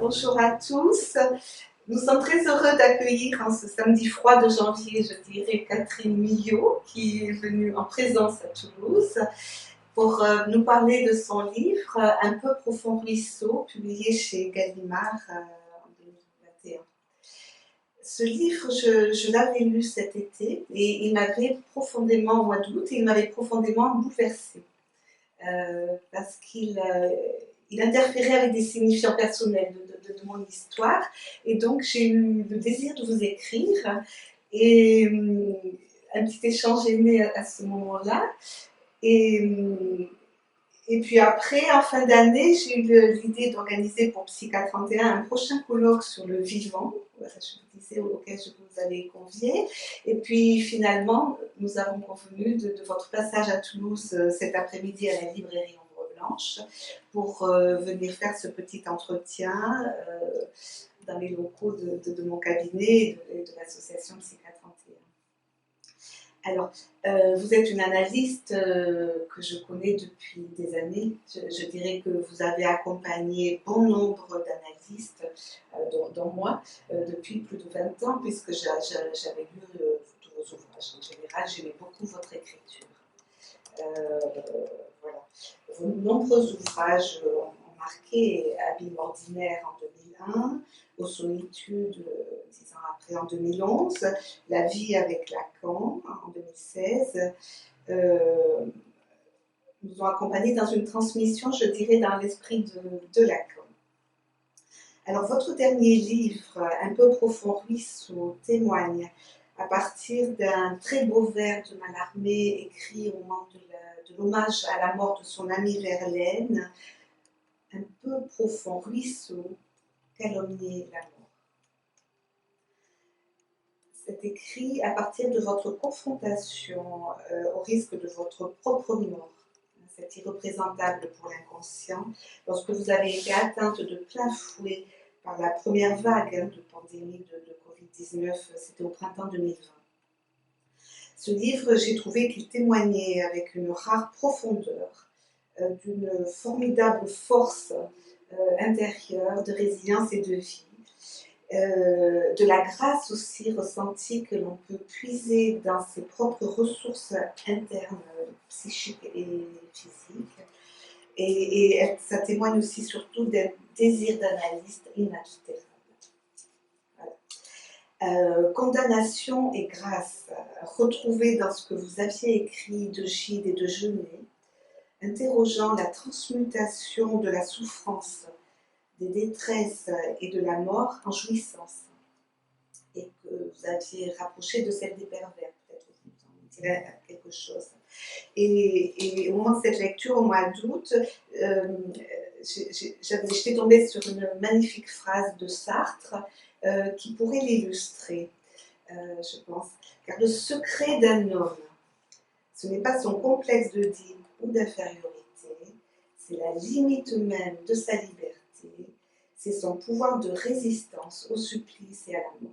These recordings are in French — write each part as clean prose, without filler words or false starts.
bonjour à tous. Nous sommes très heureux d'accueillir en ce samedi froid de janvier, je dirais, Catherine Millot, qui est venue en présence à Toulouse pour nous parler de son livre Un peu profond ruisseau, publié chez Gallimard en 2021. Ce livre, je l'avais lu cet été et il m'avait profondément, au mois d'août, il m'avait profondément bouleversée. Parce qu'il interférait avec des signifiants personnels de mon histoire. Et donc, j'ai eu le désir de vous écrire. Et un petit échange est né à ce moment-là. Et puis après, en fin d'année, j'ai eu l'idée d'organiser pour Psycha 31 un prochain colloque sur le vivant. Voilà, je vous disais, auquel je vous avais convié. Et puis finalement, nous avons convenu de votre passage à Toulouse cet après-midi à la librairie Ombre Blanche pour venir faire ce petit entretien dans les locaux de mon cabinet et de l'association Psycha 31. Alors, vous êtes une analyste que je connais depuis des années. Je dirais que vous avez accompagné bon nombre d'analystes, dont moi, depuis plus de 20 ans, puisque j'avais lu tous vos ouvrages. En général, j'aimais beaucoup votre écriture. Voilà. Vos nombreux ouvrages ont marqué Abîme ordinaire en 2001, Aux solitudes, 10 ans après en 2011, La vie avec Lacan en 2016, nous ont accompagnés dans une transmission, je dirais, dans l'esprit de Lacan. Alors, votre dernier livre, Un peu profond ruisseau, témoigne à partir d'un très beau vers de Mallarmé écrit au moment de l'hommage à la mort de son amie Verlaine, Un peu profond ruisseau, calomnier la mort. C'est écrit à partir de votre confrontation au risque de votre propre mort. C'est irreprésentable pour l'inconscient. Lorsque vous avez été atteinte de plein fouet par la première vague de pandémie de Covid-19, c'était au printemps 2020. Ce livre, j'ai trouvé qu'il témoignait avec une rare profondeur d'une formidable force intérieure, de résilience et de vie. De la grâce aussi ressentie que l'on peut puiser dans ses propres ressources internes, psychiques et physiques. Et ça témoigne aussi surtout d'un désir d'analyste inaltérable. Voilà. Condamnation et grâce, retrouvées dans ce que vous aviez écrit de Gide et de Genet, interrogeant la transmutation de la souffrance, des détresses et de la mort en jouissance, et que vous aviez rapproché de celle des pervers, peut-être vous en direz quelque chose. Et au moment de cette lecture, au mois d'août, j'étais tombée sur une magnifique phrase de Sartre qui pourrait l'illustrer, je pense. Car le secret d'un homme, ce n'est pas son complexe de dîme ou d'infériorité, c'est la limite même de sa liberté. C'est son pouvoir de résistance au supplice et à la mort.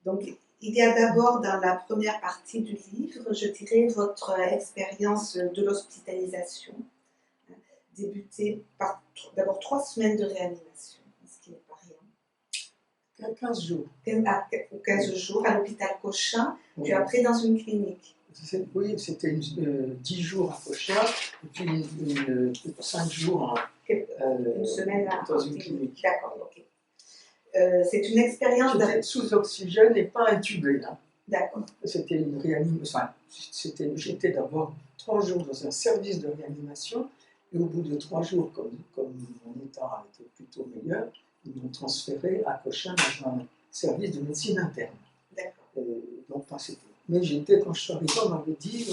Donc, il y a d'abord dans la première partie du livre, je dirais, votre expérience de l'hospitalisation, débutée par d'abord 3 semaines de réanimation, ce qui n'est pas rien. 15 jours. 15 jours à l'hôpital Cochin, oui. Puis après dans une clinique. Oui, c'était 10 jours à Cochin, et puis 5 jours une semaine dans une clinique. D'accord, ok. C'est une expérience... J'étais sous oxygène et pas intubé. Hein. D'accord. C'était une réanimation. Enfin, j'étais d'abord 3 jours dans un service de réanimation, et au bout de 3 jours, comme mon état était plutôt meilleur, ils m'ont transféré à Cochin dans un service de médecine interne. D'accord. Donc, mais quand je suis arrivé, on m'avait dit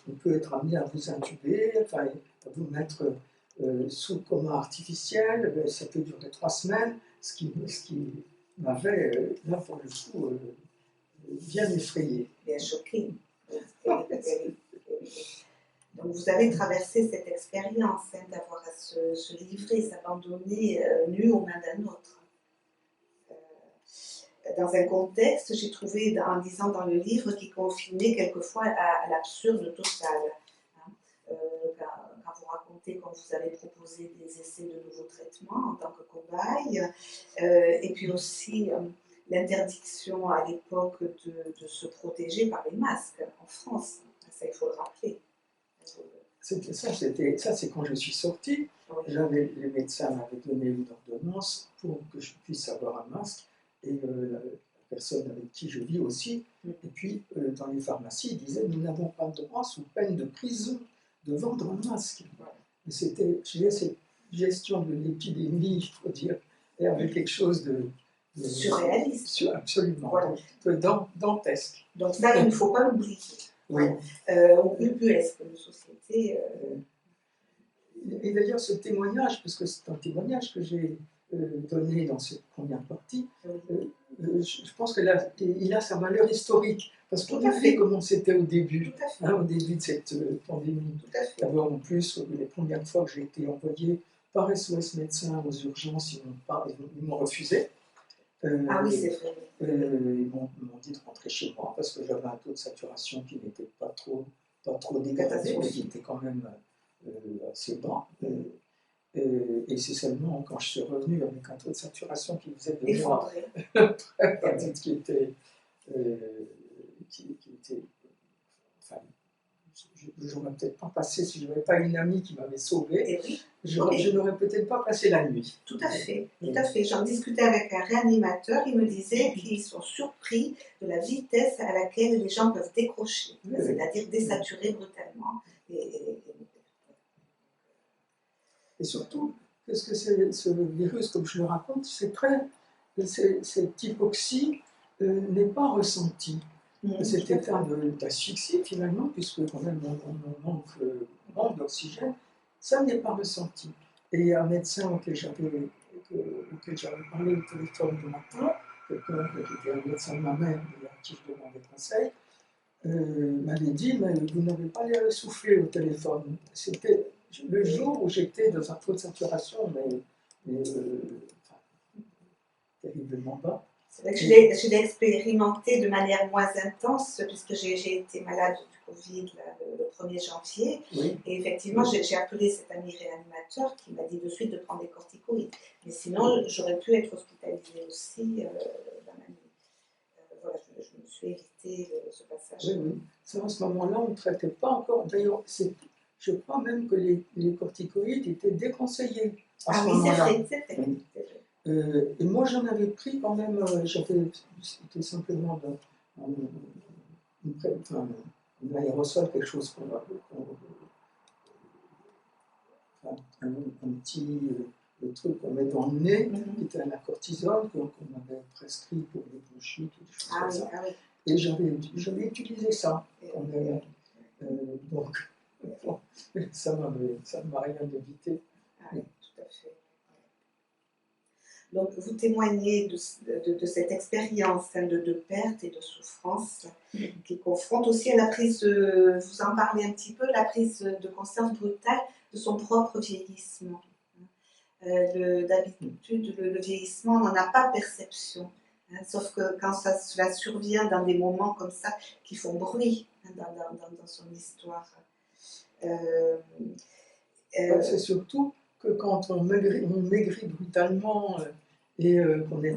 on peut être amené à vous intuber, enfin, à vous mettre sous coma artificiel. Ça peut durer 3 semaines, ce qui m'avait, là pour le coup, bien effrayé. Bien choqué. Donc vous avez traversé cette expérience d'avoir à se livrer, s'abandonner nu aux mains d'un autre. Dans un contexte, j'ai trouvé, en lisant dans le livre, qui confinait quelquefois à l'absurde total. Quand vous racontez raconté quand vous avez proposé des essais de nouveaux traitements en tant que cobaye, et puis aussi l'interdiction à l'époque de se protéger par les masques en France. Ça, il faut le rappeler. Ça, c'est quand je suis sorti. Oui. Les médecins m'avaient donné une ordonnance pour que je puisse avoir un masque. Et la personne avec qui je vis aussi. Et puis, dans les pharmacies, ils disaient, nous n'avons pas le droit, sous peine de prison, de vendre un masque. Et c'était, je dirais, cette gestion de l'épidémie, il faut dire, et avec quelque chose de surréaliste. Absolument, Voilà. dantesque. Donc ça, il ne faut pas l'oublier. Oui. Ubuesque, une société. Et d'ailleurs, ce témoignage, parce que c'est un témoignage que j'ai donné dans cette première partie, je pense qu'il a sa valeur historique, parce qu'on a vu comment c'était au début de cette pandémie. D'abord, en plus, les premières fois que j'ai été envoyé par SOS Médecins aux urgences, ils m'ont refusé. Ah oui, c'est vrai. Ils m'ont dit de rentrer chez moi, parce que j'avais un taux de saturation qui n'était pas trop dégradé, mais qui était quand même assez bas. Et c'est seulement quand je suis revenu avec un taux de saturation qui faisait de moi qui était enfin, je n'aurais peut-être pas passé, si je n'avais pas une amie qui m'avait sauvé, je n'aurais peut-être pas passé la nuit. Tout à fait, tout à fait. J'en discutais avec un réanimateur, il me disait qu'ils sont surpris de la vitesse à laquelle les gens peuvent décrocher, c'est-à-dire désaturer brutalement. Et surtout, parce que ce virus, comme je le raconte, cette hypoxie n'est pas ressentie. Cet état d'asphyxie, finalement, puisque quand même on manque d'oxygène, ça n'est pas ressenti. Et un médecin auquel j'avais parlé au téléphone le matin, quelqu'un qui était un médecin de ma mère, et à qui je demandais conseil, m'avait dit, mais vous n'avez pas l'air essoufflé au téléphone. C'était le jour où j'étais dans un taux de saturation, mais terriblement bas. C'est vrai que je l'ai expérimenté de manière moins intense, puisque j'ai été malade du Covid le 1er janvier. Oui. Et effectivement, j'ai appelé cet ami réanimateur qui m'a dit de suite de prendre des corticoïdes. Mais sinon, j'aurais pu être hospitalisée aussi dans ma nuit. Voilà, je me suis évité ce passage. Oui. À ce moment-là, on ne traitait pas encore. D'ailleurs, je crois même que les corticoïdes étaient déconseillés à ce moment-là. C'est vrai. Et moi, j'en avais pris quand même, c'était simplement un aérosol, quelque chose un petit truc qu'on met dans le nez, qui était la cortisone, qu'on avait prescrit pour les bronchites, des choses comme ça. Et j'avais utilisé ça. Donc, ça ne m'a rien évité. Tout à fait. Donc, vous témoignez de cette expérience de perte et de souffrance qui confronte aussi à la prise, vous en parlez un petit peu, la prise de conscience brutale de son propre vieillissement. D'habitude, le vieillissement, on n'en a pas perception. Sauf que quand cela survient dans des moments comme ça qui font bruit dans son histoire. C'est surtout que quand on maigrit brutalement et qu'on est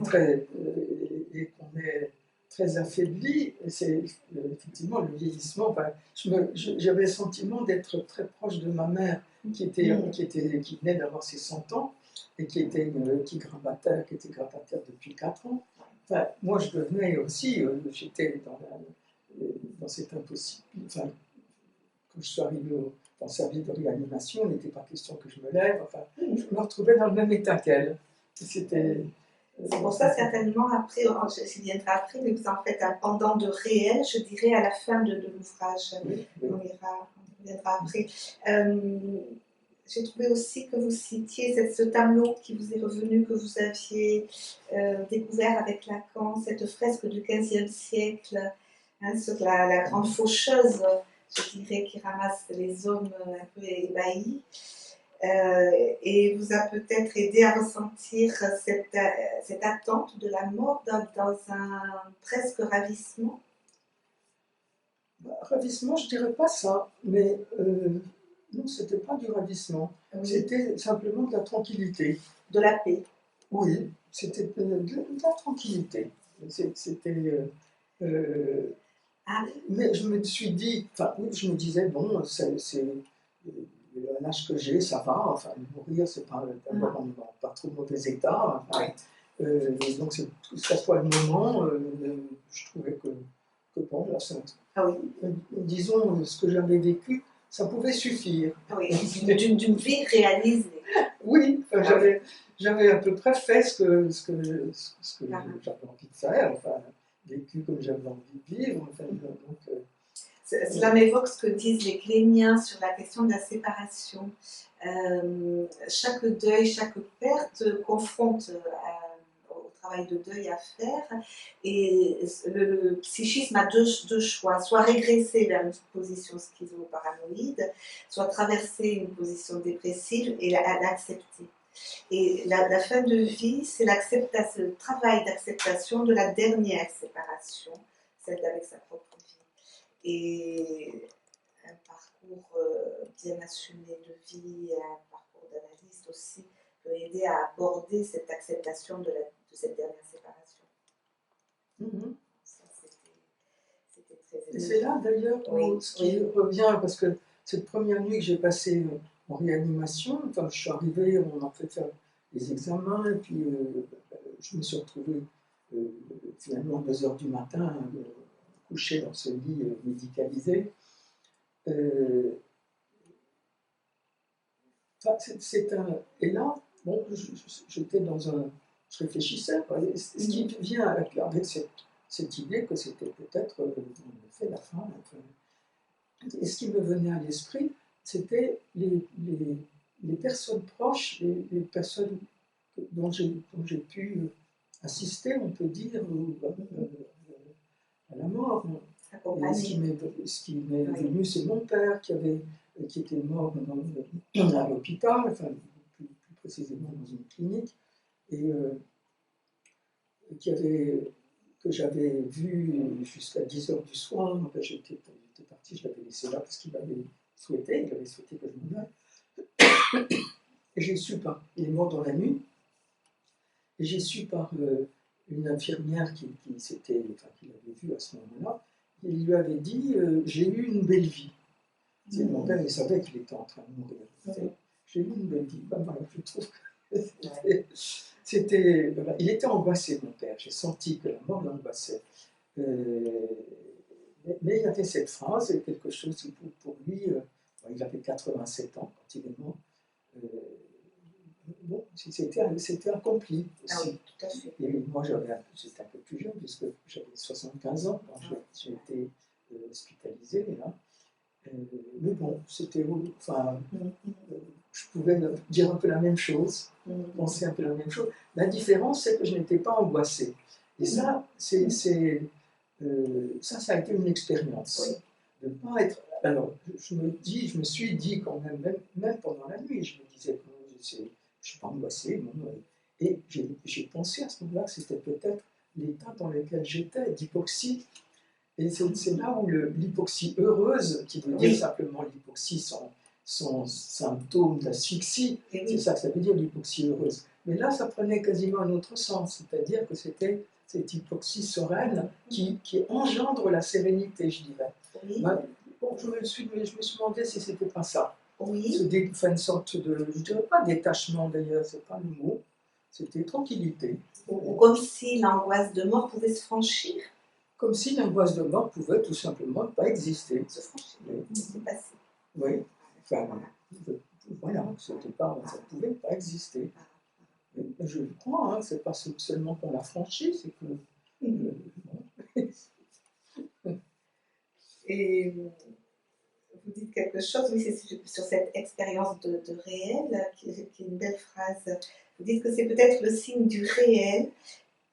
très affaibli, c'est effectivement le vieillissement. J'avais le sentiment d'être très proche de ma mère qui venait d'avoir ses 100 ans et qui était grabataire depuis 4 ans. Enfin, moi, je devenais aussi, j'étais dans cette impossible. Enfin, quand je suis arrivé dans le service de réanimation, il n'était pas question que je me lève. Enfin, je me retrouvais dans le même état qu'elle. C'est pour ça, certainement, après, j'y viendrai après, mais vous en faites un pendant de réel, je dirais, à la fin de l'ouvrage. Oui. On viendra après. J'ai trouvé aussi que vous citiez ce tableau qui vous est revenu, que vous aviez découvert avec Lacan, cette fresque du XVe siècle, sur la grande faucheuse, je dirais, qui ramasse les hommes un peu ébahis. Et vous a peut-être aidé à ressentir cette attente de la mort dans un presque ravissement. Ravissement, je ne dirais pas ça, mais Non, c'était pas du ravissement, Oui. c'était simplement de la tranquillité. De la paix. Oui, c'était de la tranquillité. C'était. Ah, Mais je me suis dit, enfin, oui, je me disais, bon, c'est l'âge que j'ai, ça va, enfin, mourir, c'est pas d'abord en pas trop mauvais état. Enfin, donc, que ce soit le moment, je trouvais que bon, là, ah oui. Disons, ce que j'avais vécu, ça pouvait suffire. Ah oui, d'une vie réalisée. Oui, enfin, j'avais à peu près fait ce que Ah. j'avais envie de faire, enfin, vécu comme j'avais envie de vivre. Enfin, donc, cela m'évoque ce que disent les Cléniens sur la question de la séparation. Chaque deuil, chaque perte confronte au travail de deuil à faire, et le psychisme a deux choix, soit régresser vers une position schizo-paranoïde, soit traverser une position dépressive et l'accepter. Et la fin de vie, c'est le travail d'acceptation de la dernière séparation, celle avec sa propre vie. Et un parcours bien assumé de vie, un parcours d'analyste aussi, peut aider à aborder cette acceptation de cette dernière séparation. Ça, c'était très émouvant. Et c'est là d'ailleurs ce qui revient, parce que cette première nuit que j'ai passée en réanimation, enfin, je suis arrivée, on m'a fait faire les examens, et puis je me suis retrouvée finalement à 2 heures du matin, couchée dans ce lit médicalisé. Et là, bon, j'étais dans un. Je réfléchissais, quoi, ce qui vient avec cette idée que c'était peut-être en effet la fin. Et ce qui me venait à l'esprit, c'était les personnes proches, les personnes dont j'ai pu assister, on peut dire, à la mort. Et ce qui m'est venu, c'est mon père qui était mort à l'hôpital, enfin plus précisément dans une clinique, et que j'avais vu jusqu'à 10 heures du soir. Enfin, j'étais parti, je l'avais laissé là parce qu'il avait souhaité que je m'en aille. Et j'ai su il est mort dans la nuit, et j'ai su par une infirmière qui l'avait vu à ce moment-là, il lui avait dit j'ai eu une belle vie. Mon père, il savait qu'il était en train de mourir. J'ai eu une belle vie. Ben, voilà, je trouve que c'était. Voilà. Il était angoissé, mon père. J'ai senti que la mort l'angoissait. Mais il avait cette phrase, quelque chose qui pour lui, il avait 87 ans quand il est mort. Bon, c'était accompli aussi. Ah oui, tout à fait. Et moi, j'étais un peu plus jeune, puisque j'avais 75 ans quand j'ai été hospitalisé. Là. Mais bon, c'était. Enfin, je pouvais dire un peu la même chose, penser un peu la même chose. La différence, c'est que je n'étais pas angoissée. Et ça, ça a été une expérience. Oui. De ne pas être. Alors, je me suis dit quand même pendant la nuit, je me disais, je ne suis pas angoissée. Et j'ai pensé à ce moment-là que c'était peut-être l'état dans lequel j'étais, d'hypoxie. Et c'est là où l'hypoxie heureuse, qui veut dire simplement l'hypoxie sans symptôme d'asphyxie, c'est ça que ça veut dire l'hypoxie heureuse. Mais là, ça prenait quasiment un autre sens, c'est-à-dire que c'était cette hypoxie sereine qui engendre la sérénité, je dirais. Oui. Bon, je me suis demandé si c'était pas ça. Oui. Une sorte de, je dirais pas détachement d'ailleurs, c'est pas le mot, c'était tranquillité. Ou comme si l'angoisse de mort pouvait se franchir. Comme si l'angoisse de mort pouvait tout simplement ne pas exister. Se franchir. C'est passé. Oui. Enfin, voilà, ça ne pouvait pas exister. Mais je le crois, c'est pas seulement qu'on l'a franchi, c'est que. Et vous dites quelque chose, oui, c'est sur cette expérience de réel, qui est une belle phrase. Vous dites que c'est peut-être le signe du réel,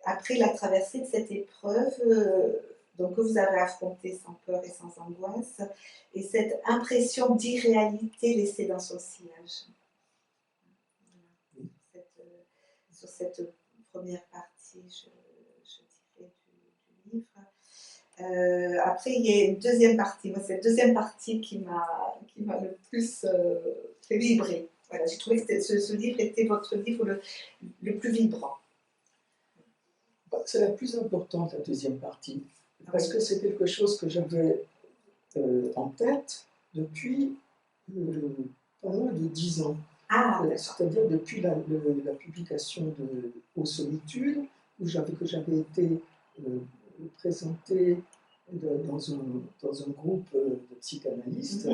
après la traversée de cette épreuve, donc que vous avez affrontée sans peur et sans angoisse, et cette impression d'irréalité laissée dans son sillage. Sur cette première partie, je dirais, du livre. Après, il y a une deuxième partie. Moi, c'est la deuxième partie qui m'a le plus fait vibrer. Voilà, j'ai trouvé que ce livre était votre livre le plus vibrant. C'est la plus importante, la deuxième partie, parce que c'est quelque chose que j'avais en tête depuis pas loin de 10 ans. Ah, c'est-à-dire depuis la publication de Aux Solitudes, que j'avais été présenté dans un groupe de psychanalystes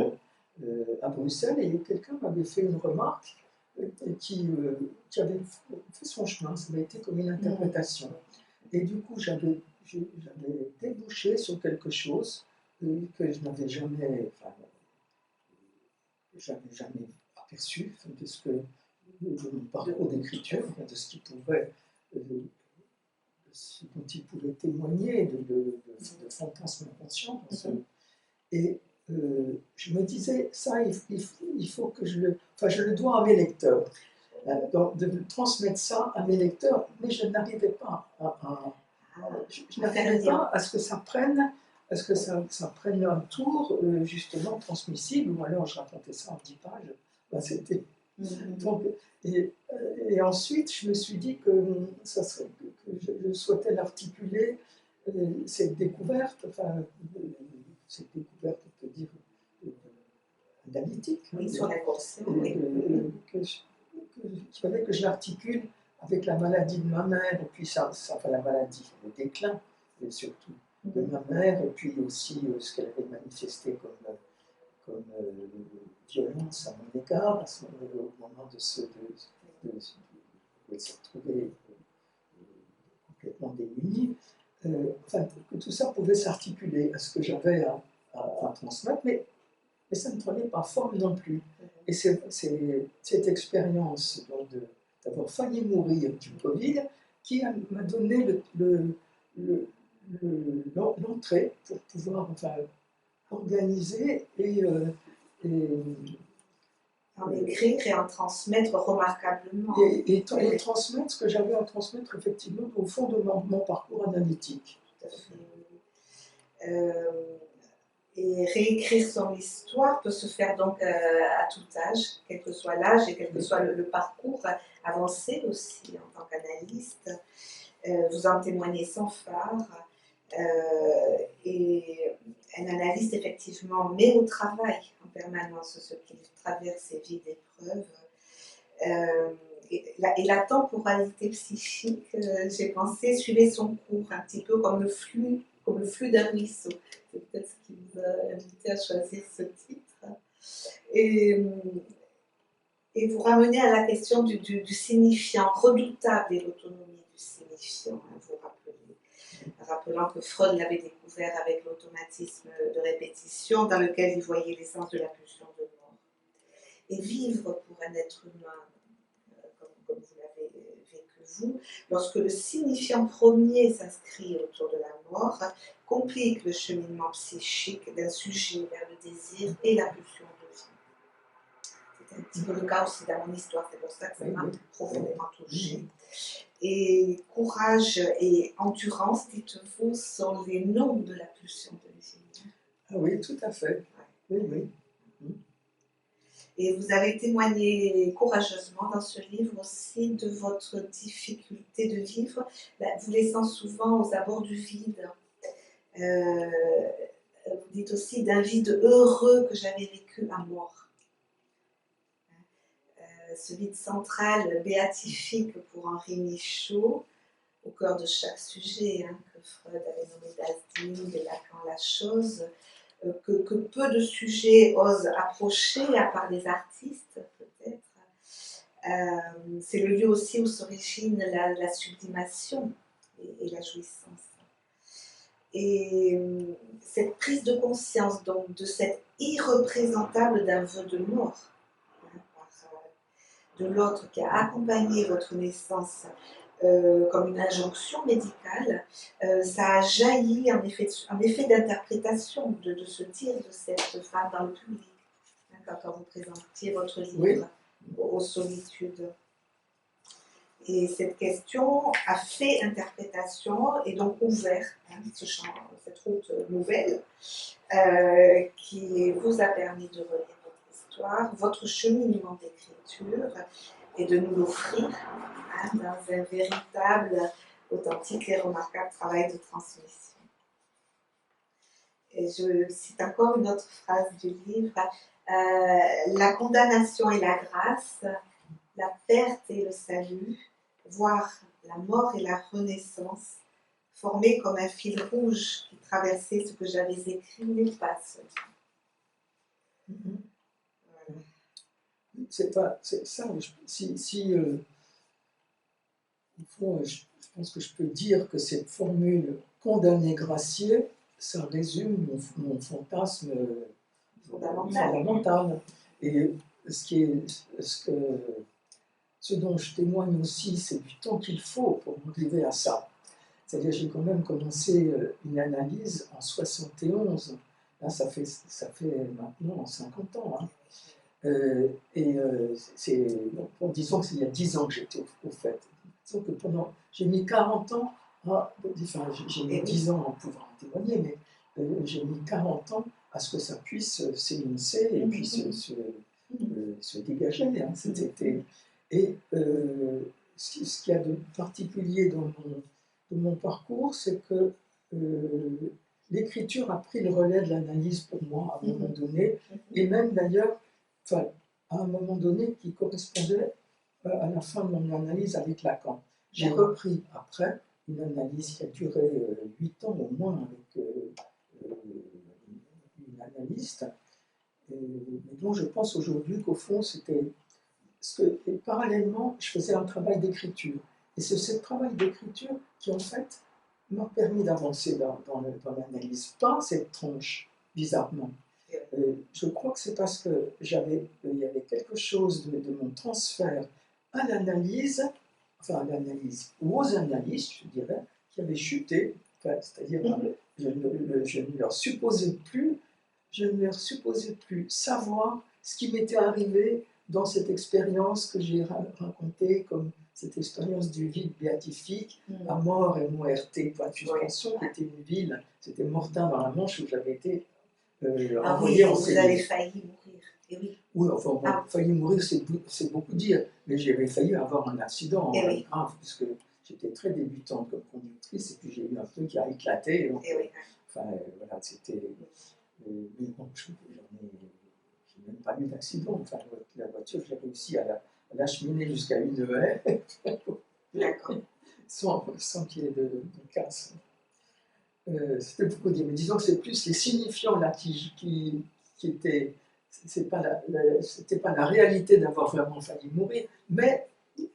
à Bruxelles, et quelqu'un m'avait fait une remarque qui avait fait son chemin, ça avait été comme une interprétation. Et du coup, j'avais débouché sur quelque chose que je n'avais jamais aperçu de ce que de mon parcours d'écriture, de ce qui pouvait, de ce dont il pouvait témoigner, de fantasmes inconscients. Et je me disais, ça, il faut que je le dois à mes lecteurs. Donc, de transmettre ça à mes lecteurs, mais je n'arrivais pas je n'arrivais pas à ce que ça prenne, un tour justement transmissible, ou alors je racontais ça en 10 pages. Ben, c'était... Donc, et ensuite, je me suis dit que je souhaitais l'articuler, cette découverte, on peut dire, analytique. Oui, sur la conscience. Qu'il fallait que je l'articule avec la maladie de ma mère, et puis la maladie, le déclin, surtout, de ma mère, et puis aussi ce qu'elle avait manifesté comme violence à mon égard, au moment où elle s'est retrouvée complètement démunie. Que tout ça pouvait s'articuler à ce que j'avais à transmettre, mais ça ne prenait pas forme non plus. Et c'est cette expérience d'avoir failli mourir du Covid qui m'a donné l'entrée pour pouvoir organiser et en écrire et en transmettre remarquablement. Et transmettre ce que j'avais à transmettre effectivement au fond de mon parcours analytique. Et réécrire son histoire peut se faire donc à tout âge, quel que soit l'âge et quel que soit le parcours avancé aussi en tant qu'analyste. Vous en témoignez sans phare. Et un analyste, effectivement, met au travail en permanence ce qu'il traverse et vit d'épreuves. Et la temporalité psychique, j'ai pensé, suivait son cours, un petit peu comme le flux d'un ruisseau. C'est peut-être ce qui vous a invité à choisir ce titre. Et vous ramenez à la question du signifiant, redoutable et l'autonomie du signifiant, vous rappelez. Rappelant que Freud l'avait découvert avec l'automatisme de répétition dans lequel il voyait l'essence de la pulsion de mort. Et vivre pour un être humain, comme vous l'avez vécu vous, lorsque le signifiant premier s'inscrit autour de la mort, complique le cheminement psychique d'un sujet vers le désir et la pulsion de vie. C'est un petit peu le cas aussi dans mon histoire, c'est pour ça que ça m'a profondément touchée. Et courage et endurance, dites-vous, sont les noms de la pulsion de vie. Ah oui, tout à fait. Oui, oui. Et vous avez témoigné courageusement dans ce livre aussi de votre difficulté de vivre, vous laissant souvent aux abords du vide. Vous dites aussi d'un vide heureux que j'avais vécu à mort. Ce vide central, béatifique pour Henri Michaud, au cœur de chaque sujet, que Freud avait nommé das Ding, Lacan la chose, que peu de sujets osent approcher, à part les artistes peut-être. C'est le lieu aussi où s'origine la sublimation et la jouissance. Et cette prise de conscience donc de cet irreprésentable d'un vœu de mort, de l'autre qui a accompagné votre naissance comme une injonction médicale, ça a jailli en effet d'interprétation de se dire de cette femme dans le public, quand vous présentiez votre livre, Aux Solitudes. Et cette question a fait interprétation et donc ouvert cette route nouvelle qui vous a permis de relire votre histoire, votre cheminement d'écriture et de nous l'offrir dans un véritable, authentique et remarquable travail de transmission. Et je cite encore une autre phrase du livre, la condamnation et la grâce, la perte et le salut, voire la mort et la renaissance, formés comme un fil rouge qui traversait ce que j'avais écrit nulle part seul. Voilà. C'est ça, au fond, je pense que je peux dire que cette formule condamné gracié, ça résume mon fantasme fondamental. Et ce dont je témoigne aussi, c'est du temps qu'il faut pour arriver à ça. C'est-à-dire, j'ai quand même commencé une analyse en 71. Là, ça fait maintenant 50 ans. Hein. Disons qu'il y a 10 ans que j'étais au fait. Disons que j'ai mis 40 ans j'ai mis 10 ans à pouvoir en témoigner, mais j'ai mis 40 ans à ce que ça puisse s'énoncer et puis se dégager. Hein. Et ce qu'il y a de particulier dans mon parcours, c'est que l'écriture a pris le relais de l'analyse pour moi à un moment donné, et même d'ailleurs, à un moment donné qui correspondait à la fin de mon analyse avec Lacan. J'ai repris après une analyse qui a duré 8 ans au moins avec une analyste, et dont je pense aujourd'hui qu'au fond c'était... Et parallèlement, je faisais un travail d'écriture. Et c'est ce travail d'écriture qui, en fait, m'a permis d'avancer dans l'analyse. Pas cette tranche, bizarrement. Je crois que c'est parce que il y avait quelque chose de mon transfert à l'analyse, ou aux analystes, je dirais, qui avait chuté. C'est-à-dire, je ne leur supposais plus savoir ce qui m'était arrivé dans cette expérience que j'ai racontée comme cette expérience du vide béatifique, à mort, M-O-R-T, point de suspension, qui était une ville, c'était Mortain dans la Manche où j'avais été envoyé en vous avez failli mourir. Et oui. Oui, enfin, failli mourir, c'est beaucoup dire, mais j'avais failli avoir un accident grave, puisque j'étais très débutante comme conductrice, et puis j'ai eu un truc qui a éclaté. Donc, enfin, voilà, c'était... mais bon, je n'ai même pas eu d'accident. Enfin, la voiture, j'ai réussi à l'acheminer jusqu'à une haie, sans qu'il y ait de casse. C'était beaucoup dire, mais disons que c'est plus les signifiants là qui étaient... C'était pas la réalité d'avoir vraiment failli mourir, mais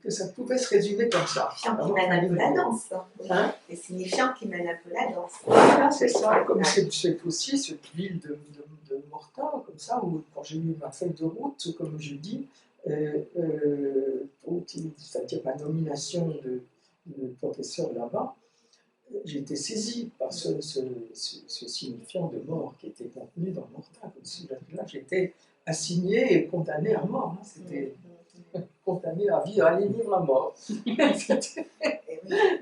que ça pouvait se résumer comme ça. Qui mène un peu la danse. Hein? Les signifiants qui mènent un peu la danse. Voilà, c'est ça. Comme c'est aussi cette ville de Mortain, comme ça, où quand j'ai eu ma feuille de route, comme je dis, c'est-à-dire ma nomination de professeur là-bas, j'ai été saisi par ce signifiant de mort qui était contenu dans Mortain. Comme si là, j'étais assigné et condamné à mort. Hein. C'était condamné à vivre à mort.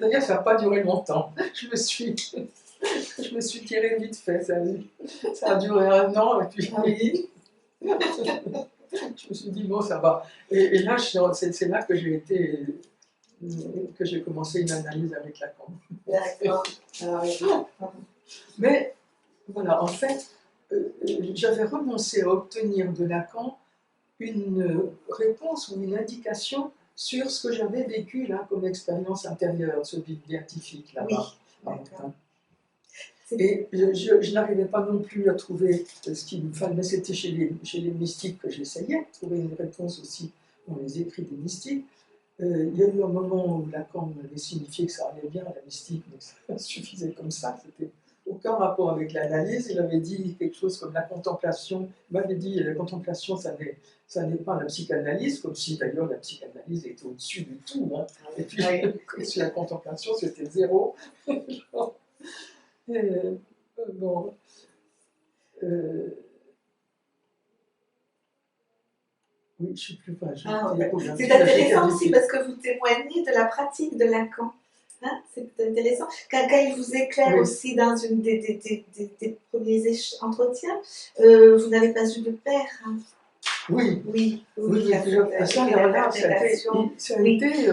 D'ailleurs, ça n'a pas duré longtemps. Je me suis tiré vite fait. Ça a duré 1 an et puis je me suis dit, bon, ça va. Et là, c'est là que j'ai commencé une analyse avec Lacan. D'accord. Mais voilà, en fait, j'avais renoncé à obtenir de Lacan une réponse ou une indication sur ce que j'avais vécu là comme expérience intérieure, ce vide béatifique là-bas. Et je n'arrivais pas non plus à trouver ce qu'il me fallait, mais c'était chez les mystiques que j'essayais de trouver une réponse aussi dans les écrits des mystiques. Il y a eu un moment où Lacan m'avait signifié que ça allait bien à la mystique, mais ça suffisait comme ça, c'était aucun rapport avec l'analyse. Il avait dit quelque chose comme la contemplation. Il m'avait dit la contemplation, ça n'est pas la psychanalyse, comme si d'ailleurs la psychanalyse était au-dessus de tout. Hein. Et puis, comme si la contemplation, c'était zéro. Bon. Oui, je suis plus pas. Ah, ouais. C'est intéressant aussi parce que vous témoignez de la pratique de Lacan. Hein, c'est intéressant. Quand il vous éclaire aussi dans une des premiers entretiens, vous n'avez pas eu de père. Hein. Oui, ça a été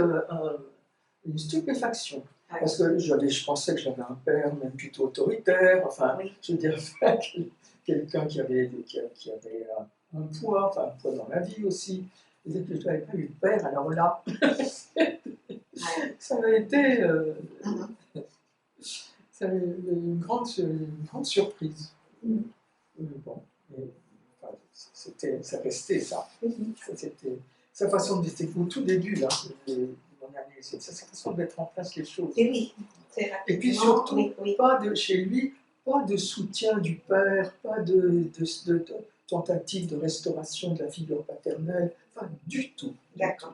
une stupéfaction. Ouais. Parce que je pensais que j'avais un père même plutôt autoritaire, enfin, je veux dire, quelqu'un qui avait un poids dans la vie aussi. Et que je n'avais pas eu de père, alors là, ça a été une grande surprise. Bon, ça restait ça. C'était sa façon de c'était au tout début là, de mon année, c'est sa façon de mettre en place les choses. Et oui, et puis surtout, pas de chez lui, pas de soutien du père, pas de tentative de restauration de la figure paternelle, enfin du tout. D'accord.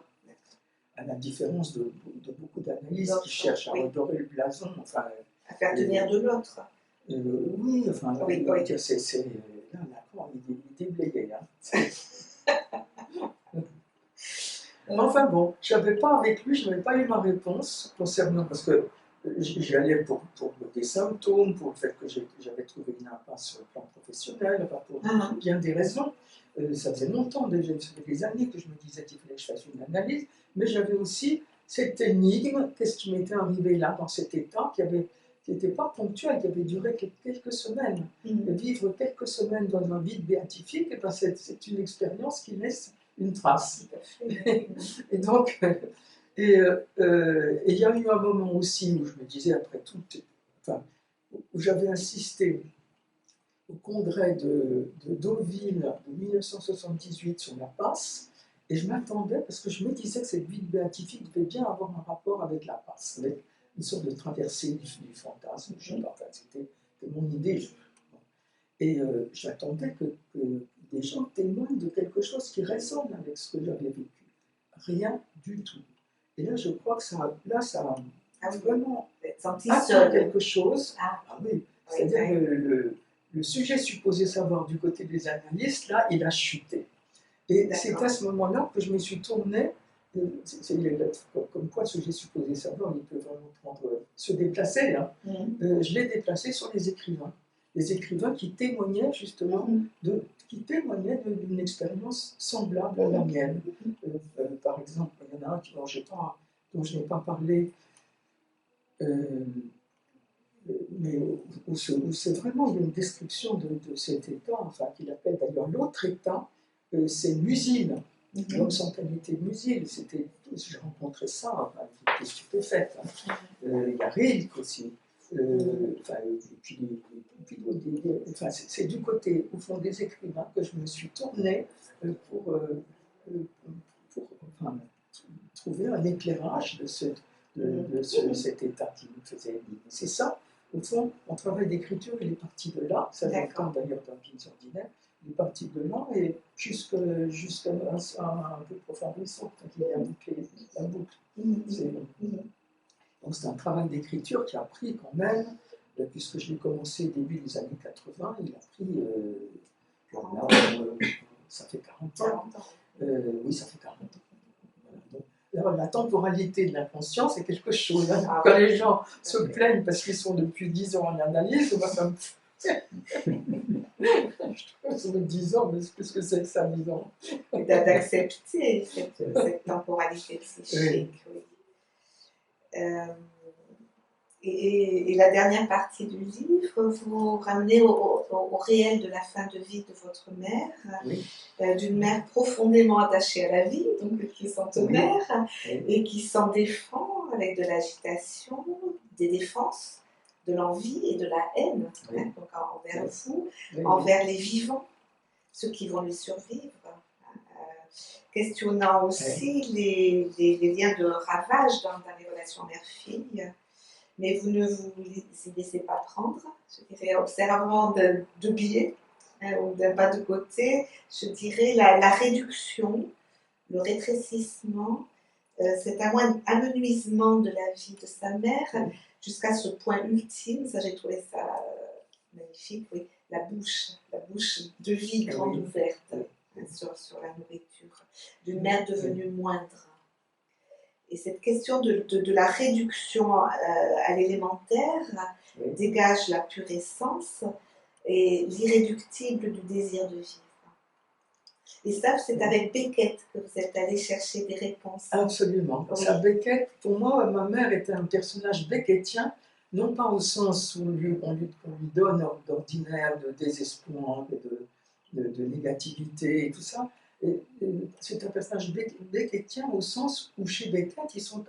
À la différence de beaucoup d'analystes qui cherchent à redorer le blason, enfin. À faire tenir de l'autre. Oui, enfin, là, il est déblayé. Hein. Enfin bon, je n'avais pas avec lui, je n'avais pas eu ma réponse concernant, parce que j'y allais pour des symptômes, pour le fait que j'avais trouvé une impasse sur le plan professionnel, enfin pour bien des raisons. Ça faisait longtemps déjà, ça faisait des années que je me disais qu'il fallait que je fasse une analyse, mais j'avais aussi cette énigme, qu'est-ce qui m'était arrivé là, dans cet état qui n'était pas ponctuel, qui avait duré quelques semaines. Vivre quelques semaines dans un vide béatifique, et ben c'est une expérience qui laisse une trace. Et donc, il y a eu un moment aussi où je me disais, après tout, où j'avais assisté au congrès de Deauville de 1978 sur la passe, et je m'attendais, parce que je me disais que cette vie béatifique devait bien avoir un rapport avec la passe, avec une sorte de traversée du fantasme, je ne sais pas, enfin, c'était mon idée. Et j'attendais que des gens témoignent de quelque chose qui résonne avec ce que j'avais vécu. Rien du tout. Et là, je crois que ça a vraiment atteint quelque chose. Ah oui, c'est-à-dire que le sujet supposé savoir du côté des analystes, là, il a chuté. Et c'est à ce moment-là que je me suis tournée, comme quoi le sujet supposé savoir, il peut vraiment se déplacer. Hein. Je l'ai déplacé sur les écrivains. Les écrivains qui témoignaient justement d'une expérience semblable à la mienne. Par exemple, il y en a un dont je n'ai pas parlé, mais où c'est vraiment une description de cet état, enfin qu'il appelle d'ailleurs l'autre état, c'est l'usine, l'homme sans qualité de musile. J'ai rencontré ça, enfin, j'étais stupéfaite. Il y a Rilke aussi. C'est du côté, au fond, des écrivains que je me suis tournée pour trouver un éclairage de cet état qui me faisait vivre. C'est ça, au fond, mon travail d'écriture, il est parti de là, ça dépend d'ailleurs d'un film ordinaire, il est parti de là et jusqu'à un peu profondissant, quand il a bouclé la boucle. Donc c'est un travail d'écriture qui a pris quand même, puisque je l'ai commencé début des années 80, il a pris, ça fait 40 ans. Oui, ça fait 40 ans. Alors, la temporalité de l'inconscient, c'est quelque chose. Hein. Quand les gens se plaignent parce qu'ils sont depuis 10 ans en analyse, moi ça me... Je trouve que 10 ans, mais qu'est-ce que c'est que ça, 10 ans? D'accepter cette temporalité psychique, oui. Et la dernière partie du livre, vous ramenez au réel de la fin de vie de votre mère, d'une mère profondément attachée à la vie, donc qui est centenaire, et qui s'en défend avec de l'agitation, des défenses, de l'envie et de la haine, donc envers vous, envers les vivants, ceux qui vont lui survivre. Questionnant aussi les liens de ravage dans les relations mère-fille. Mais vous ne vous laissez pas prendre, je dirais, observant de biais, ou d'un pas de côté, je dirais la réduction, le rétrécissement, cet amenuisement de la vie de sa mère, jusqu'à ce point ultime, ça j'ai trouvé ça magnifique, oui, la bouche de vie grande ouverte, sur la nourriture, d'une mère devenue moindre. Et cette question de la réduction à l'élémentaire dégage la pure essence et l'irréductible du désir de vivre. Et ça, c'est avec Beckett que vous êtes allé chercher des réponses. Absolument. Oui. Ça, Beckett, pour moi, ma mère était un personnage beckettien, non pas au sens où on lui donne d'ordinaire de désespoir, de négativité et tout ça. C'est un personnage beckettien au sens où chez Beckett, ils sont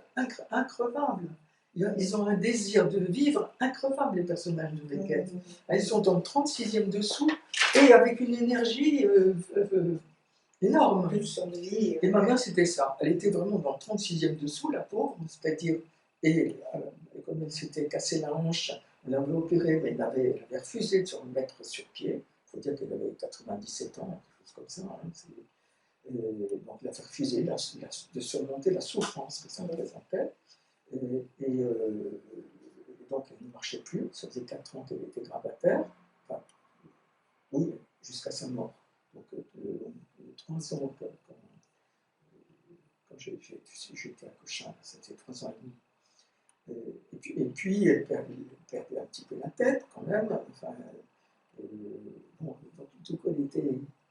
increvables. Ils ont un désir de vivre increvable, les personnages de Beckett. Ils sont en 36e dessous et avec une énergie énorme. De vie. Et ma mère, c'était ça. Elle était vraiment dans le 36e dessous, la pauvre, c'est-à-dire, comme elle s'était cassé la hanche, on l'avait opérée, mais elle avait refusé de se remettre sur pied. Il faut dire qu'elle avait 97 ans, quelque chose comme ça. Donc, elle avait refusé de surmonter la souffrance que ça représentait. Donc, elle ne marchait plus. Ça faisait 4 ans qu'elle était gravataire. Enfin, oui, jusqu'à sa mort. Donc, 3 ans quand j'étais à Cochin, c'était 3 ans et demi. Et puis elle perdait un petit peu la tête quand même. Enfin, bon, donc, tout cas, elle était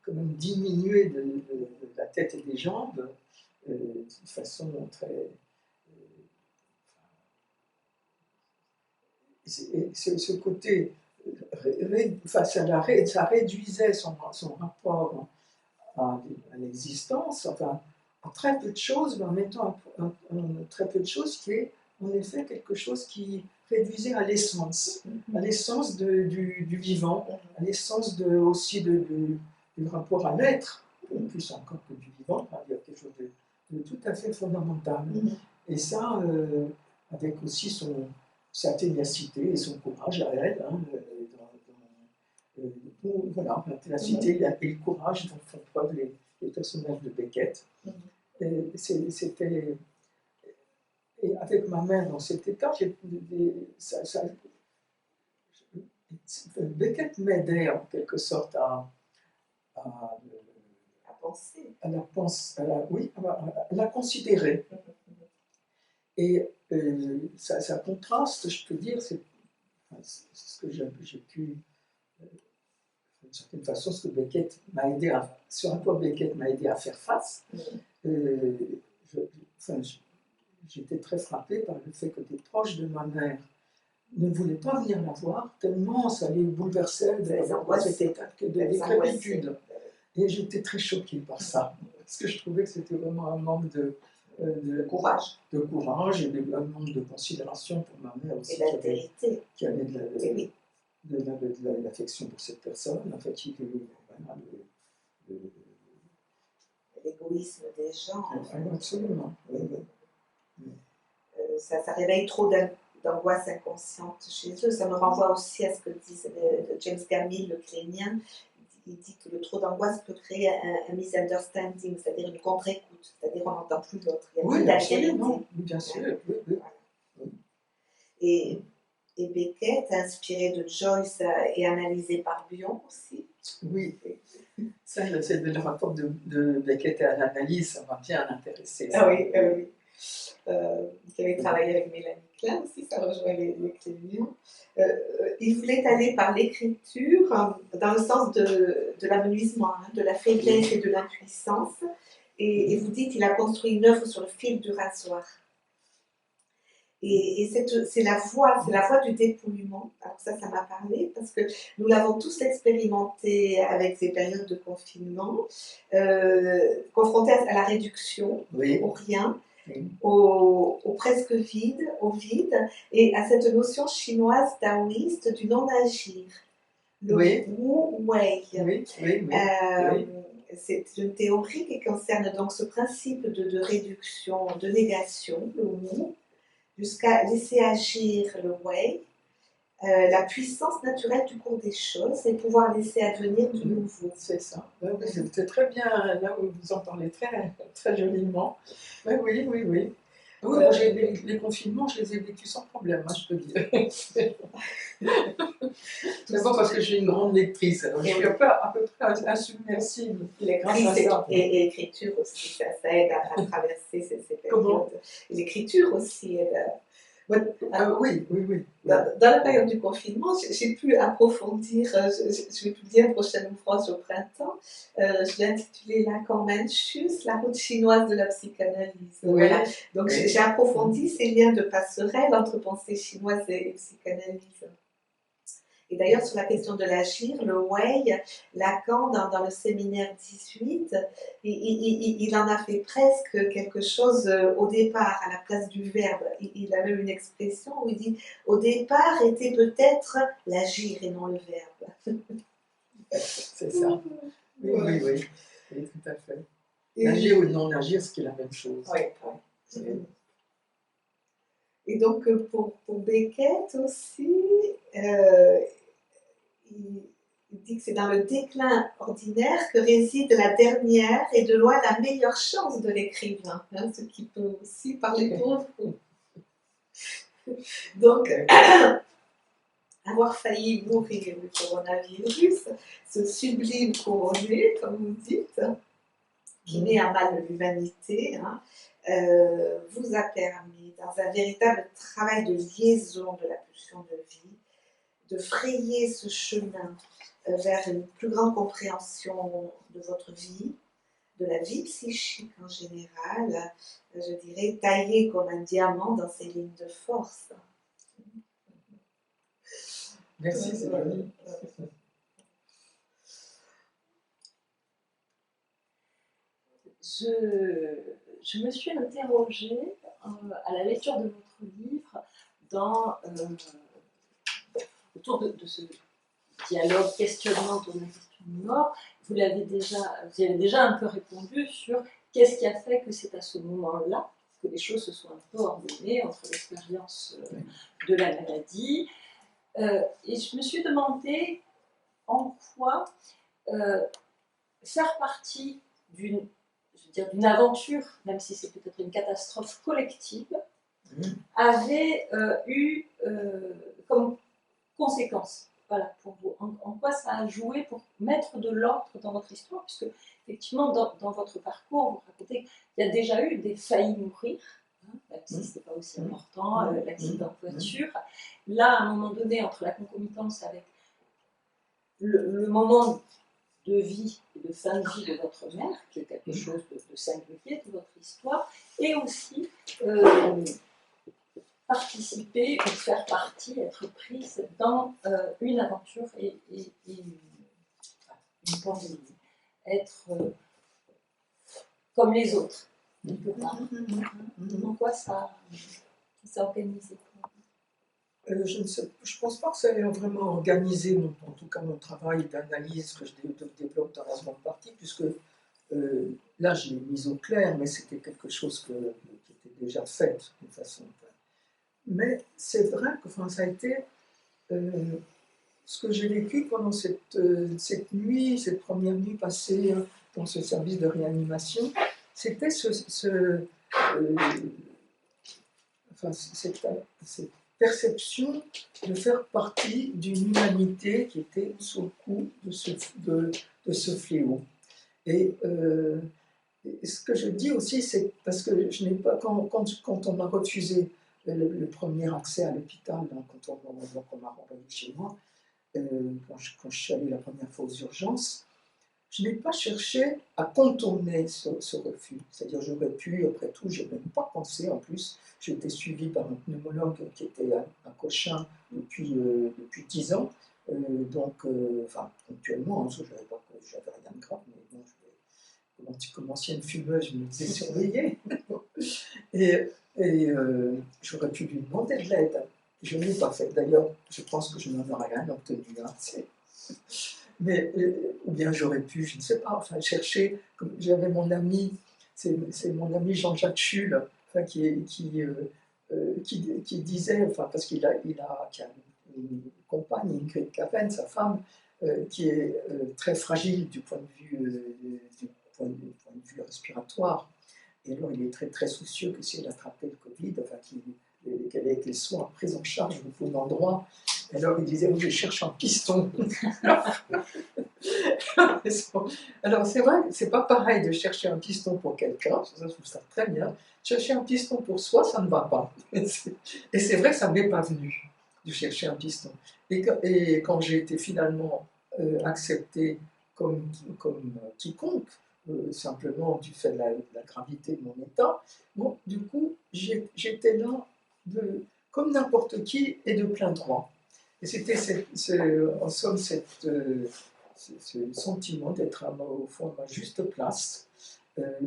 quand même diminuée de la tête et des jambes de façon très. Ce côté, ça réduisait son rapport à l'existence, enfin, à très peu de choses, mais en mettant très peu de choses qui est en effet quelque chose qui réduisait à l'essence du vivant, à l'essence aussi du rapport à l'être, plus encore que du vivant, il y a quelque chose de tout à fait fondamental. Et ça, avec aussi sa ténacité et son courage à elle, voilà, la ténacité et le courage dont font preuve les personnages de Beckett. Et avec ma mère dans cet état, Beckett m'aidait en quelque sorte à penser. À la considérer. Et ça contraste, je peux dire, c'est ce que j'ai pu, d'une certaine façon, ce que Beckett m'a aidé sur un quoi Beckett m'a aidé à faire face. J'étais très frappée par le fait que des proches de ma mère ne voulaient pas venir la voir, tellement ça les bouleversait cet état de décrépitude. Et j'étais très choquée par ça, parce que je trouvais que c'était vraiment un manque de courage et un manque de considération pour ma mère aussi, qui avait de l'affection pour cette personne, en fait, l'égoïsme des gens. Absolument. Ça réveille trop d'angoisse inconsciente chez eux. Ça me renvoie aussi à ce que dit James Gamil, le clénien. Il dit que le trop d'angoisse peut créer un misunderstanding, c'est-à-dire une contre-écoute, c'est-à-dire on n'entend plus l'autre. Oui, absolument, bien sûr. Oui. Et Beckett, inspiré de Joyce et analysé par Bion aussi. Oui, ça, c'est le rapport de Beckett à l'analyse, ça m'a bien intéressé. Ah oui. Vous avez travaillé avec Mélanie Klein aussi, ça rejoint les cléniens. Il voulait aller par l'écriture dans le sens de l'amenuisement, de la faiblesse et de l'impuissance. Et vous dites qu'il a construit une œuvre sur le fil du rasoir. Et c'est la voie du dépouillement. Alors ça m'a parlé parce que nous l'avons tous expérimenté avec ces périodes de confinement, confrontés à la réduction, au rien, au presque vide, au vide, et à cette notion chinoise taoïste du non-agir, le Wu Wei. C'est une théorie qui concerne donc ce principe de réduction, de négation, le Wu, jusqu'à laisser agir le Wei, la puissance naturelle du cours des choses et pouvoir laisser advenir du nouveau. C'est ça. C'était très bien, là où vous en parlez très, très joliment. Oui. Oui, moi, les confinements, je les ai vécus sans problème, hein, je peux dire. D'abord parce que je suis une grande lectrice, alors je suis à peu près insubmersible grâce à ça. Et l'écriture aussi, ça aide à traverser ces Comment? périodes. L'écriture aussi aide à... Oui. Dans la période du confinement, j'ai pu approfondir, je vais publier la prochaine ouvrage au printemps, je l'ai intitulé Lacan Mencius, la route chinoise de la psychanalyse. Oui. Voilà. Donc j'ai approfondi ces liens de passerelle entre pensée chinoise et psychanalyse. Et d'ailleurs, sur la question de l'agir, le Wei, Lacan, dans le séminaire 18, il en a fait presque quelque chose au départ, à la place du verbe. Il a même une expression où il dit « au départ était peut-être l'agir et non le verbe ». C'est ça. Oui, tout à fait. L'agir ou non l'agir, ce qui est la même chose. Oui. Et donc, pour Beckett aussi, il dit que c'est dans le déclin ordinaire que réside la dernière et de loin la meilleure chance de l'écrivain, hein, ce qui peut aussi parler pour vous. Donc, avoir failli mourir du coronavirus, ce sublime couronné, comme vous dites, qui met à mal l'humanité, hein, vous a permis, dans un véritable travail de liaison de la pulsion de vie, de frayer ce chemin vers une plus grande compréhension de votre vie, de la vie psychique en général, je dirais, taillée comme un diamant dans ses lignes de force. Merci, c'est joli. Je me suis interrogée à la lecture de votre livre autour de ce dialogue, questionnement autour de la question du mort. Vous y avez déjà un peu répondu sur qu'est-ce qui a fait que c'est à ce moment-là que les choses se sont un peu ordonnées entre l'expérience de la maladie. Et je me suis demandé en quoi faire partie d'une aventure, même si c'est peut-être une catastrophe collective, avait eu comme conséquence, voilà, pour vous. En quoi ça a joué pour mettre de l'ordre dans votre histoire, puisque effectivement dans votre parcours, vous racontez qu'il y a déjà eu des faillis mourir, hein, même si ce n'est pas aussi important, l'accident de voiture. Là, à un moment donné, entre la concomitance avec le moment de vie et de fin de vie de votre mère, qui est quelque chose de singulier de votre histoire, et aussi participer ou faire partie, être prise dans une aventure et une pandémie, être comme les autres, quelque part. En quoi ça s'est organisé pour vous? Je ne pense pas que ça ait vraiment organisé, en tout cas mon travail d'analyse que je développe dans la seconde partie, puisque là je l'ai mis au clair, mais c'était quelque chose qui était déjà fait de façon. Mais c'est vrai que ça a été ce que j'ai vécu pendant cette nuit, cette première nuit passée dans ce service de réanimation, c'était cette perception de faire partie d'une humanité qui était sous le coup de ce fléau. Et ce que je dis aussi, c'est parce que je n'ai pas, quand on m'a refusé le premier accès à l'hôpital, quand on m'a renvoyé chez moi, quand je suis allée la première fois aux urgences, je n'ai pas cherché à contourner ce refus. C'est-à-dire, j'aurais pu, après tout, je n'ai même pas pensé, en plus, j'ai été suivie par un pneumologue qui était à Cochin depuis 10 ans, ponctuellement, je n'avais rien de grave, mais bon, comme ancienne fumeuse, je me faisais surveiller. et j'aurais pu lui demander de l'aide. Je ne l'ai pas fait. D'ailleurs, je pense que je n'en aurais rien obtenu. Mais, ou bien j'aurais pu, je ne sais pas, chercher. J'avais mon ami, c'est mon ami Jean-Jacques Schull, qui disait, parce qu'il a une compagne, Ingrid Capen, sa femme, qui est très fragile du point de vue respiratoire. Et alors, il est très, très soucieux que si elle attrapait le Covid, enfin, qu'elle soit prise en charge au bon endroit. Et alors, il disait, oui, je cherche un piston. Alors, c'est vrai que c'est pas pareil de chercher un piston pour quelqu'un, ça, je trouve ça très bien. Chercher un piston pour soi, ça ne va pas. Et c'est vrai que ça ne m'est pas venu de chercher un piston. Et quand j'ai été finalement acceptée comme quiconque, simplement du fait de la gravité de mon état, bon, du coup, j'étais là comme n'importe qui et de plein droit. Et c'était en somme ce sentiment d'être au fond à ma juste place,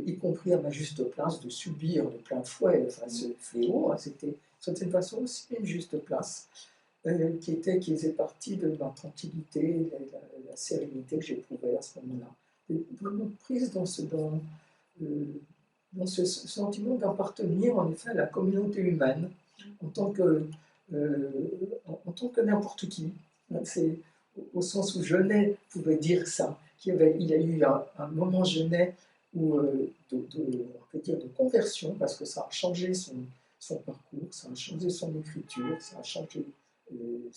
y compris à ma juste place, de subir de plein fouet ce fléau. Hein, c'était d'une certaine façon aussi une juste place, qui faisait partie de ma tranquillité, la sérénité que j'éprouvais à ce moment-là. Et vraiment prise dans ce sentiment d'appartenir en effet à la communauté humaine en tant que n'importe qui. C'est au sens où Genet pouvait dire ça, il a eu un moment Genet où, on peut dire de conversion, parce que ça a changé son parcours, ça a changé son écriture, ça a changé quelque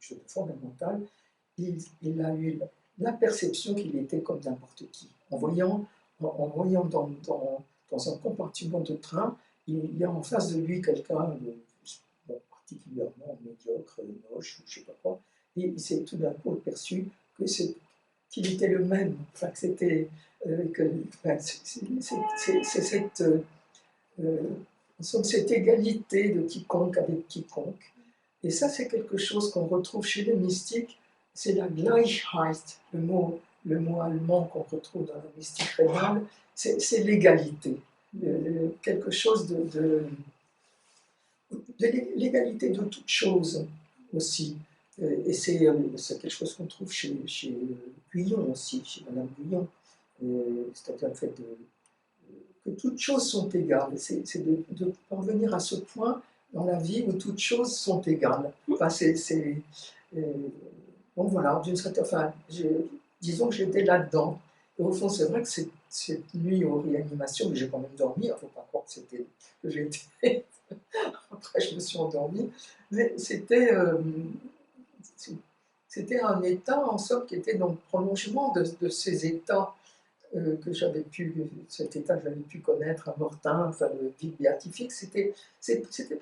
chose de fondamental. Il a eu la perception qu'il était comme n'importe qui. En voyant dans un compartiment de train, il y a en face de lui quelqu'un particulièrement médiocre, moche, ou je ne sais pas quoi, et il s'est tout d'un coup aperçu qu'il était le même, enfin que c'était cette égalité de quiconque avec quiconque. Et ça, c'est quelque chose qu'on retrouve chez les mystiques, c'est la Gleichheit, le mot allemand qu'on retrouve dans la mystique rénale, c'est l'égalité, quelque chose de l'égalité de toutes choses aussi. Et c'est quelque chose qu'on trouve chez Guyon aussi, chez Madame Guyon. C'est-à-dire le fait que toutes choses sont égales. C'est de parvenir à ce point dans la vie où toutes choses sont égales. Enfin, bon voilà, d'une certaine façon, disons que j'étais là-dedans. Et au fond, c'est vrai que cette nuit aux réanimations, mais j'ai quand même dormi, il ne faut pas croire que j'étais... Après, je me suis endormie, mais c'était un état, en somme, qui était dans le prolongement de ces états que cet état que j'avais pu connaître à Mortain, enfin le vide béatifique. C'était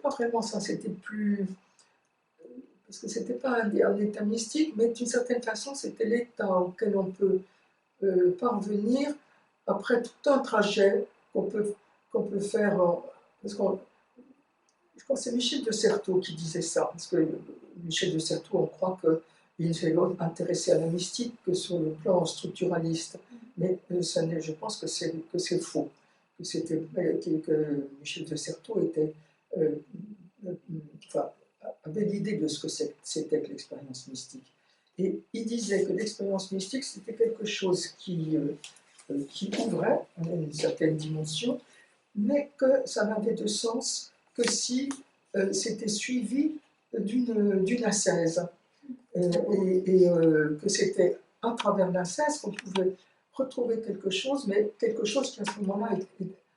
pas vraiment ça, c'était plus... Parce que c'était pas un état mystique, mais d'une certaine façon, c'était l'état auquel on peut parvenir après tout un trajet qu'on peut faire... parce qu'on Je crois que c'est Michel de Certeau qui disait ça, parce que Michel de Certeau, on croit qu'il ne s'est intéressé à la mystique que sur le plan structuraliste, mais je pense que c'est faux, que Michel de Certeau avait l'idée de ce que c'était que l'expérience mystique. Et il disait que l'expérience mystique, c'était quelque chose qui ouvrait une certaine dimension, mais que ça n'avait de sens que si c'était suivi d'une ascèse. Que c'était à travers l'ascèse qu'on pouvait retrouver quelque chose, mais quelque chose qui à ce moment-là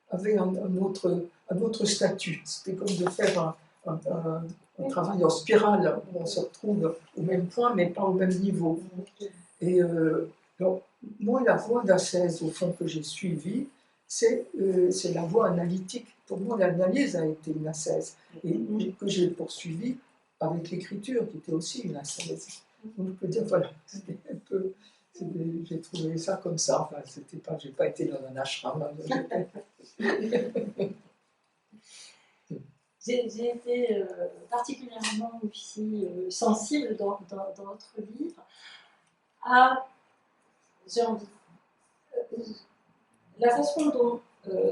avait un autre statut. C'était comme de faire un travail en spirale, où on se retrouve au même point, mais pas au même niveau. Et donc, moi, la voie d'ascèse, au fond, que j'ai suivie, c'est la voie analytique. Pour moi, l'analyse a été une ascèse, et que j'ai poursuivie avec l'écriture, qui était aussi une ascèse. Donc, je peux dire, voilà, c'était un peu... J'ai trouvé ça comme ça. Enfin, j'ai pas été dans un ashram. J'ai été particulièrement aussi sensible dans votre livre à, j'ai envie, la façon dont,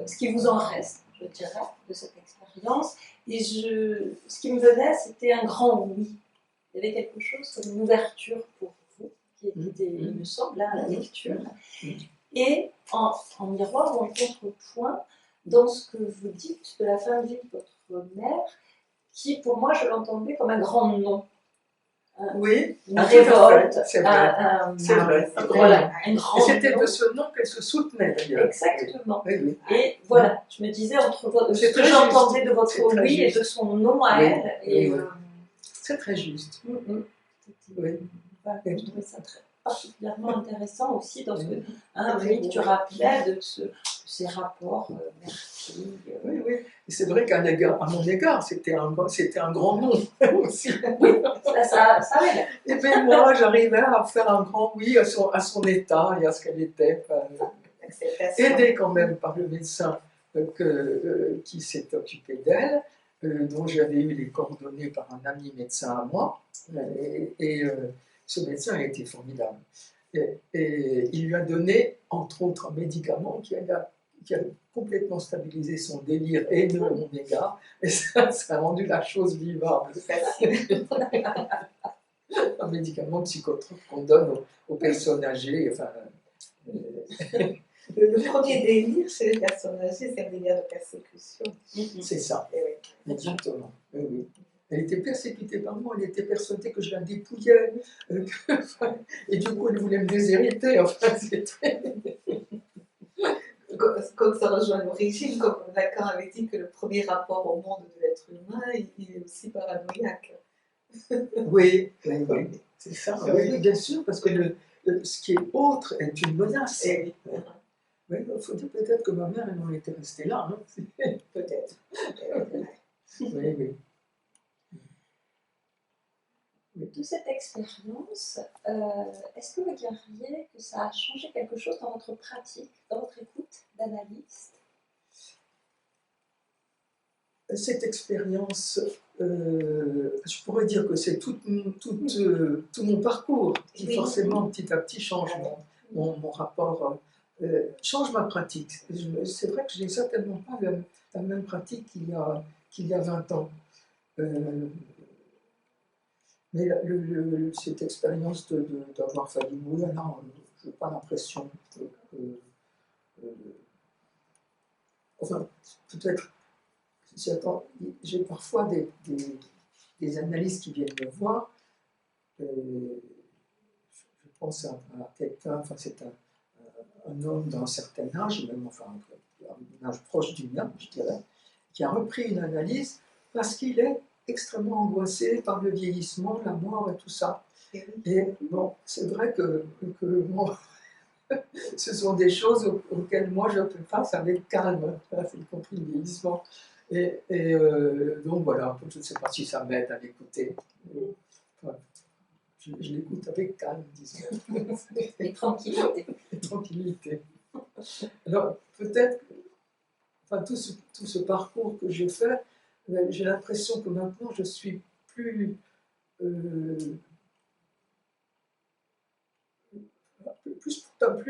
ce qui vous en reste, je dirais, de cette expérience. Et ce qui me venait, c'était un grand oui. Il y avait quelque chose comme une ouverture pour vous, qui était, il me semble, là, à la lecture. Et en miroir ou en contrepoint, dans ce que vous dites de la fin de vie de votre mère, qui, pour moi, je l'entendais comme un grand non. Oui, une tout à fait, révolte, c'est vrai. C'est vrai. voilà, un Et grand c'était non. de ce nom qu'elle se soutenait d'ailleurs. Exactement. Oui, oui. Et voilà, je me disais entre C'est ce que très j'entendais juste. de votre C'est très oui et juste. de son nom à Oui, elle. Et, oui. C'est très juste. Oui. Voilà, je trouvais ça particulièrement intéressant aussi dans ce que Très oui, beau. tu rappelais de ces rapports mère-fille. Oui, oui. Et c'est vrai à mon égard, c'était un grand nom aussi. Oui, ça aide. Et bien moi, j'arrivais à faire un grand oui à son état et à ce qu'elle était. Aidée quand même par le médecin qui s'est occupé d'elle, dont j'avais eu les coordonnées par un ami médecin à moi. Ce médecin a été formidable. Et il lui a donné, entre autres, un médicament qui a complètement stabilisé son délire haineux à mon égard. Et ça a rendu la chose vivable. Un médicament psychotrope qu'on donne aux personnes âgées. Enfin, Le premier délire chez les personnes âgées, c'est un délire de persécution. c'est ça. Et oui. Exactement. Oui, oui. Elle était persécutée par moi, elle était persuadée que je la dépouillais. Et du coup, elle voulait me déshériter. Enfin, c'était. Comme ça rejoint l'origine, comme Lacan avait dit que le premier rapport au monde de l'être humain, il est aussi paranoïaque. Oui, oui, oui. C'est ça. Oui, bien sûr, parce que ce qui est autre est une menace. Et oui, il faut dire peut-être que ma mère, elle en était restée là. Hein. peut-être. Oui, oui. De cette expérience, est-ce que vous diriez que ça a changé quelque chose dans votre pratique, dans votre écoute d'analyste? Cette expérience, je pourrais dire que c'est tout mon parcours qui forcément petit à petit change mon rapport, change ma pratique. C'est vrai que je n'ai certainement pas la même pratique qu'il y a 20 ans. Mais cette expérience d'avoir fallu mourir, non, je n'ai pas l'impression enfin, peut-être, j'ai parfois des analystes qui viennent me voir. Je pense à quelqu'un, enfin, c'est un homme d'un certain âge, même enfin, un âge proche du mien, je dirais, qui a repris une analyse parce qu'il est extrêmement angoissé par le vieillissement, la mort et tout ça. Et bon, c'est vrai que bon, ce sont des choses auxquelles moi je fais face avec calme, y compris le vieillissement. Donc voilà, je ne sais pas si ça m'aide à l'écouter. Enfin, je l'écoute avec calme, disons. Et tranquillité. Et tranquillité. Alors peut-être, enfin, tout ce parcours que j'ai fait, j'ai l'impression que maintenant je suis plus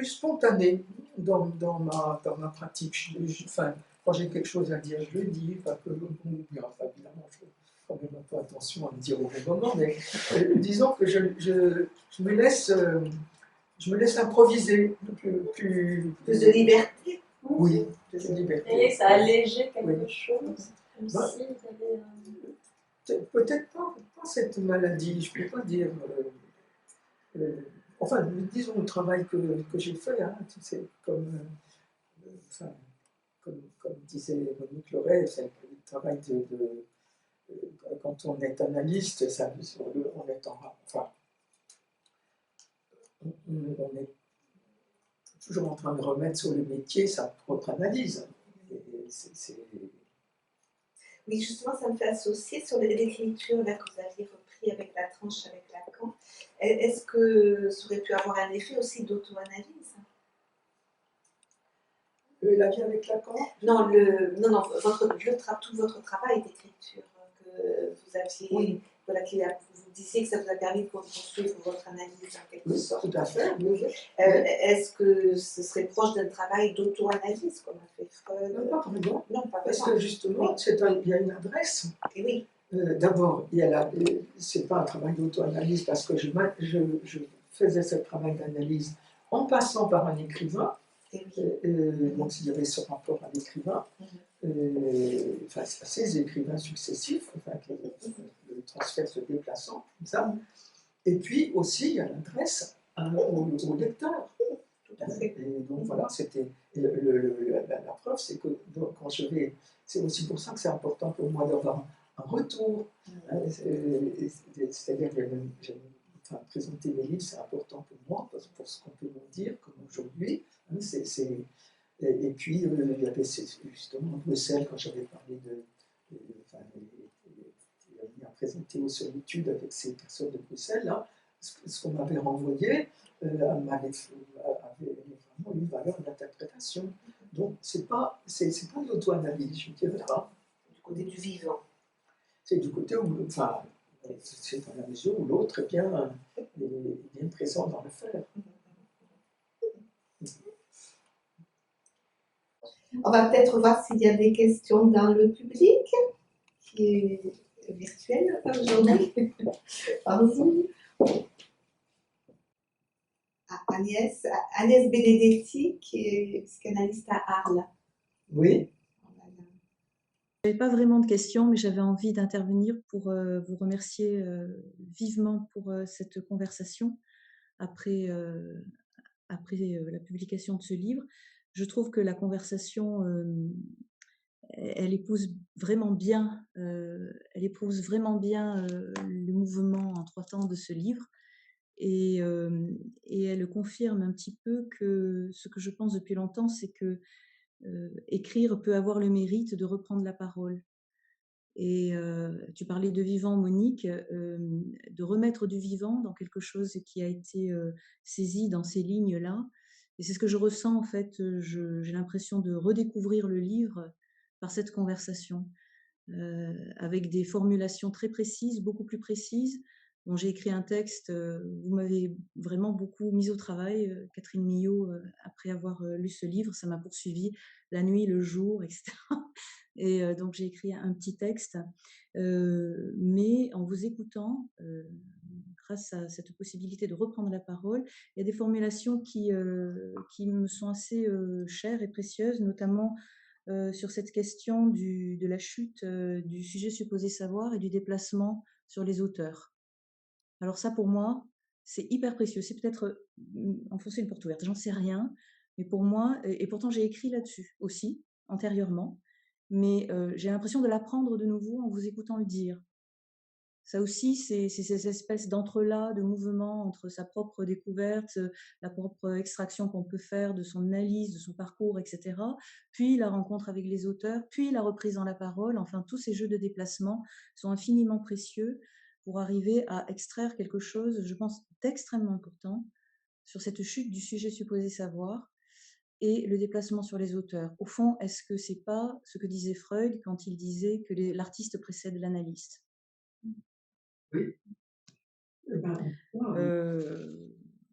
spontané dans ma pratique. Enfin, quand j'ai quelque chose à dire, je le dis. Enfin, enfin, évidemment, je fais quand même un peu attention à le dire au bon moment, mais disons que je me laisse improviser. Plus de liberté. Oui, plus de liberté. Et ça a allégé quelque chose, comme si il y avait peut-être pas cette maladie, je ne peux pas dire. Enfin, disons le travail que j'ai fait, hein, c'est comme disait Monique Loret, c'est le travail quand on est analyste, on est on est toujours en train de remettre sur le métier sa propre analyse. Oui, justement, ça me fait associer sur l'écriture là, que vous aviez repris avec la tranche avec Lacan. Est-ce que ça aurait pu avoir un effet aussi d'auto-analyse? La vie avec Lacan? Non, tout votre travail d'écriture que vous aviez, oui. Voilà, vous disiez que ça vous a permis de construire votre analyse en quelque sorte. Tout à fait. Oui. Est-ce que ce serait proche d'un travail d'auto-analyse comme a fait Freud? Non, pas vraiment. Non, pas Parce vraiment. que justement, il y a une adresse. Et oui. D'abord, c'est pas un travail d'auto-analyse parce que je faisais ce travail d'analyse en passant par un écrivain. Donc il y avait ce rapport à l'écrivain, enfin à ces écrivains successifs, enfin, le transfert se déplaçant, comme ça. Et puis aussi, il y a l'adresse au lecteur. Tout à fait. Et donc voilà, c'était la preuve, c'est que donc, quand je vais, c'est aussi pour ça que c'est important pour moi d'avoir un retour. C'est-à-dire que enfin, présenter mes livres, c'est important pour moi, pour ce qu'on peut me dire, comme aujourd'hui. Hein, et puis, il y avait justement à Bruxelles, quand j'avais parlé enfin, il a présenté aux solitudes avec ces personnes de Bruxelles, là, ce qu'on m'avait renvoyé avait vraiment une valeur d'interprétation. Donc, c'est pas de l'auto-analyse, je dirais pas. Du côté du vivant. C'est du côté où, enfin, c'est dans la mesure où l'autre est bien présent dans l'affaire. On va peut-être voir s'il y a des questions dans le public, qui est virtuel aujourd'hui, par Zoom. Agnès Benedetti, qui est psychanalyste à Arles. Oui. Je n'avais pas vraiment de questions, mais j'avais envie d'intervenir pour vous remercier vivement pour cette conversation après la publication de ce livre. Je trouve que la conversation, elle épouse vraiment bien, le mouvement en 3 temps de ce livre. Et elle confirme un petit peu que ce que je pense depuis longtemps, c'est que écrire peut avoir le mérite de reprendre la parole. Et tu parlais de vivant, Monique, de remettre du vivant dans quelque chose qui a été saisi dans ces lignes-là. Et c'est ce que je ressens, en fait. J'ai l'impression de redécouvrir le livre par cette conversation, avec des formulations très précises, beaucoup plus précises. Bon, j'ai écrit un texte, vous m'avez vraiment beaucoup mis au travail, Catherine Millot, après avoir lu ce livre, ça m'a poursuivi la nuit, le jour, etc. Et donc j'ai écrit un petit texte, mais en vous écoutant, grâce à cette possibilité de reprendre la parole, il y a des formulations qui me sont assez chères et précieuses, notamment sur cette question de la chute du sujet supposé savoir et du déplacement sur les auteurs. Alors ça, pour moi, c'est hyper précieux. C'est peut-être enfoncer une porte ouverte, j'en sais rien. Mais pour moi, et pourtant j'ai écrit là-dessus aussi, antérieurement, mais j'ai l'impression de l'apprendre de nouveau en vous écoutant le dire. Ça aussi, c'est ces espèces d'entrelacs, de mouvements entre sa propre découverte, la propre extraction qu'on peut faire de son analyse, de son parcours, etc. Puis la rencontre avec les auteurs, puis la reprise dans la parole. Enfin, tous ces jeux de déplacement sont infiniment précieux pour arriver à extraire quelque chose, je pense, d'extrêmement important sur cette chute du sujet supposé savoir et le déplacement sur les auteurs. Au fond, est-ce que c'est pas ce que disait Freud quand il disait que l'artiste précède l'analyste? Oui.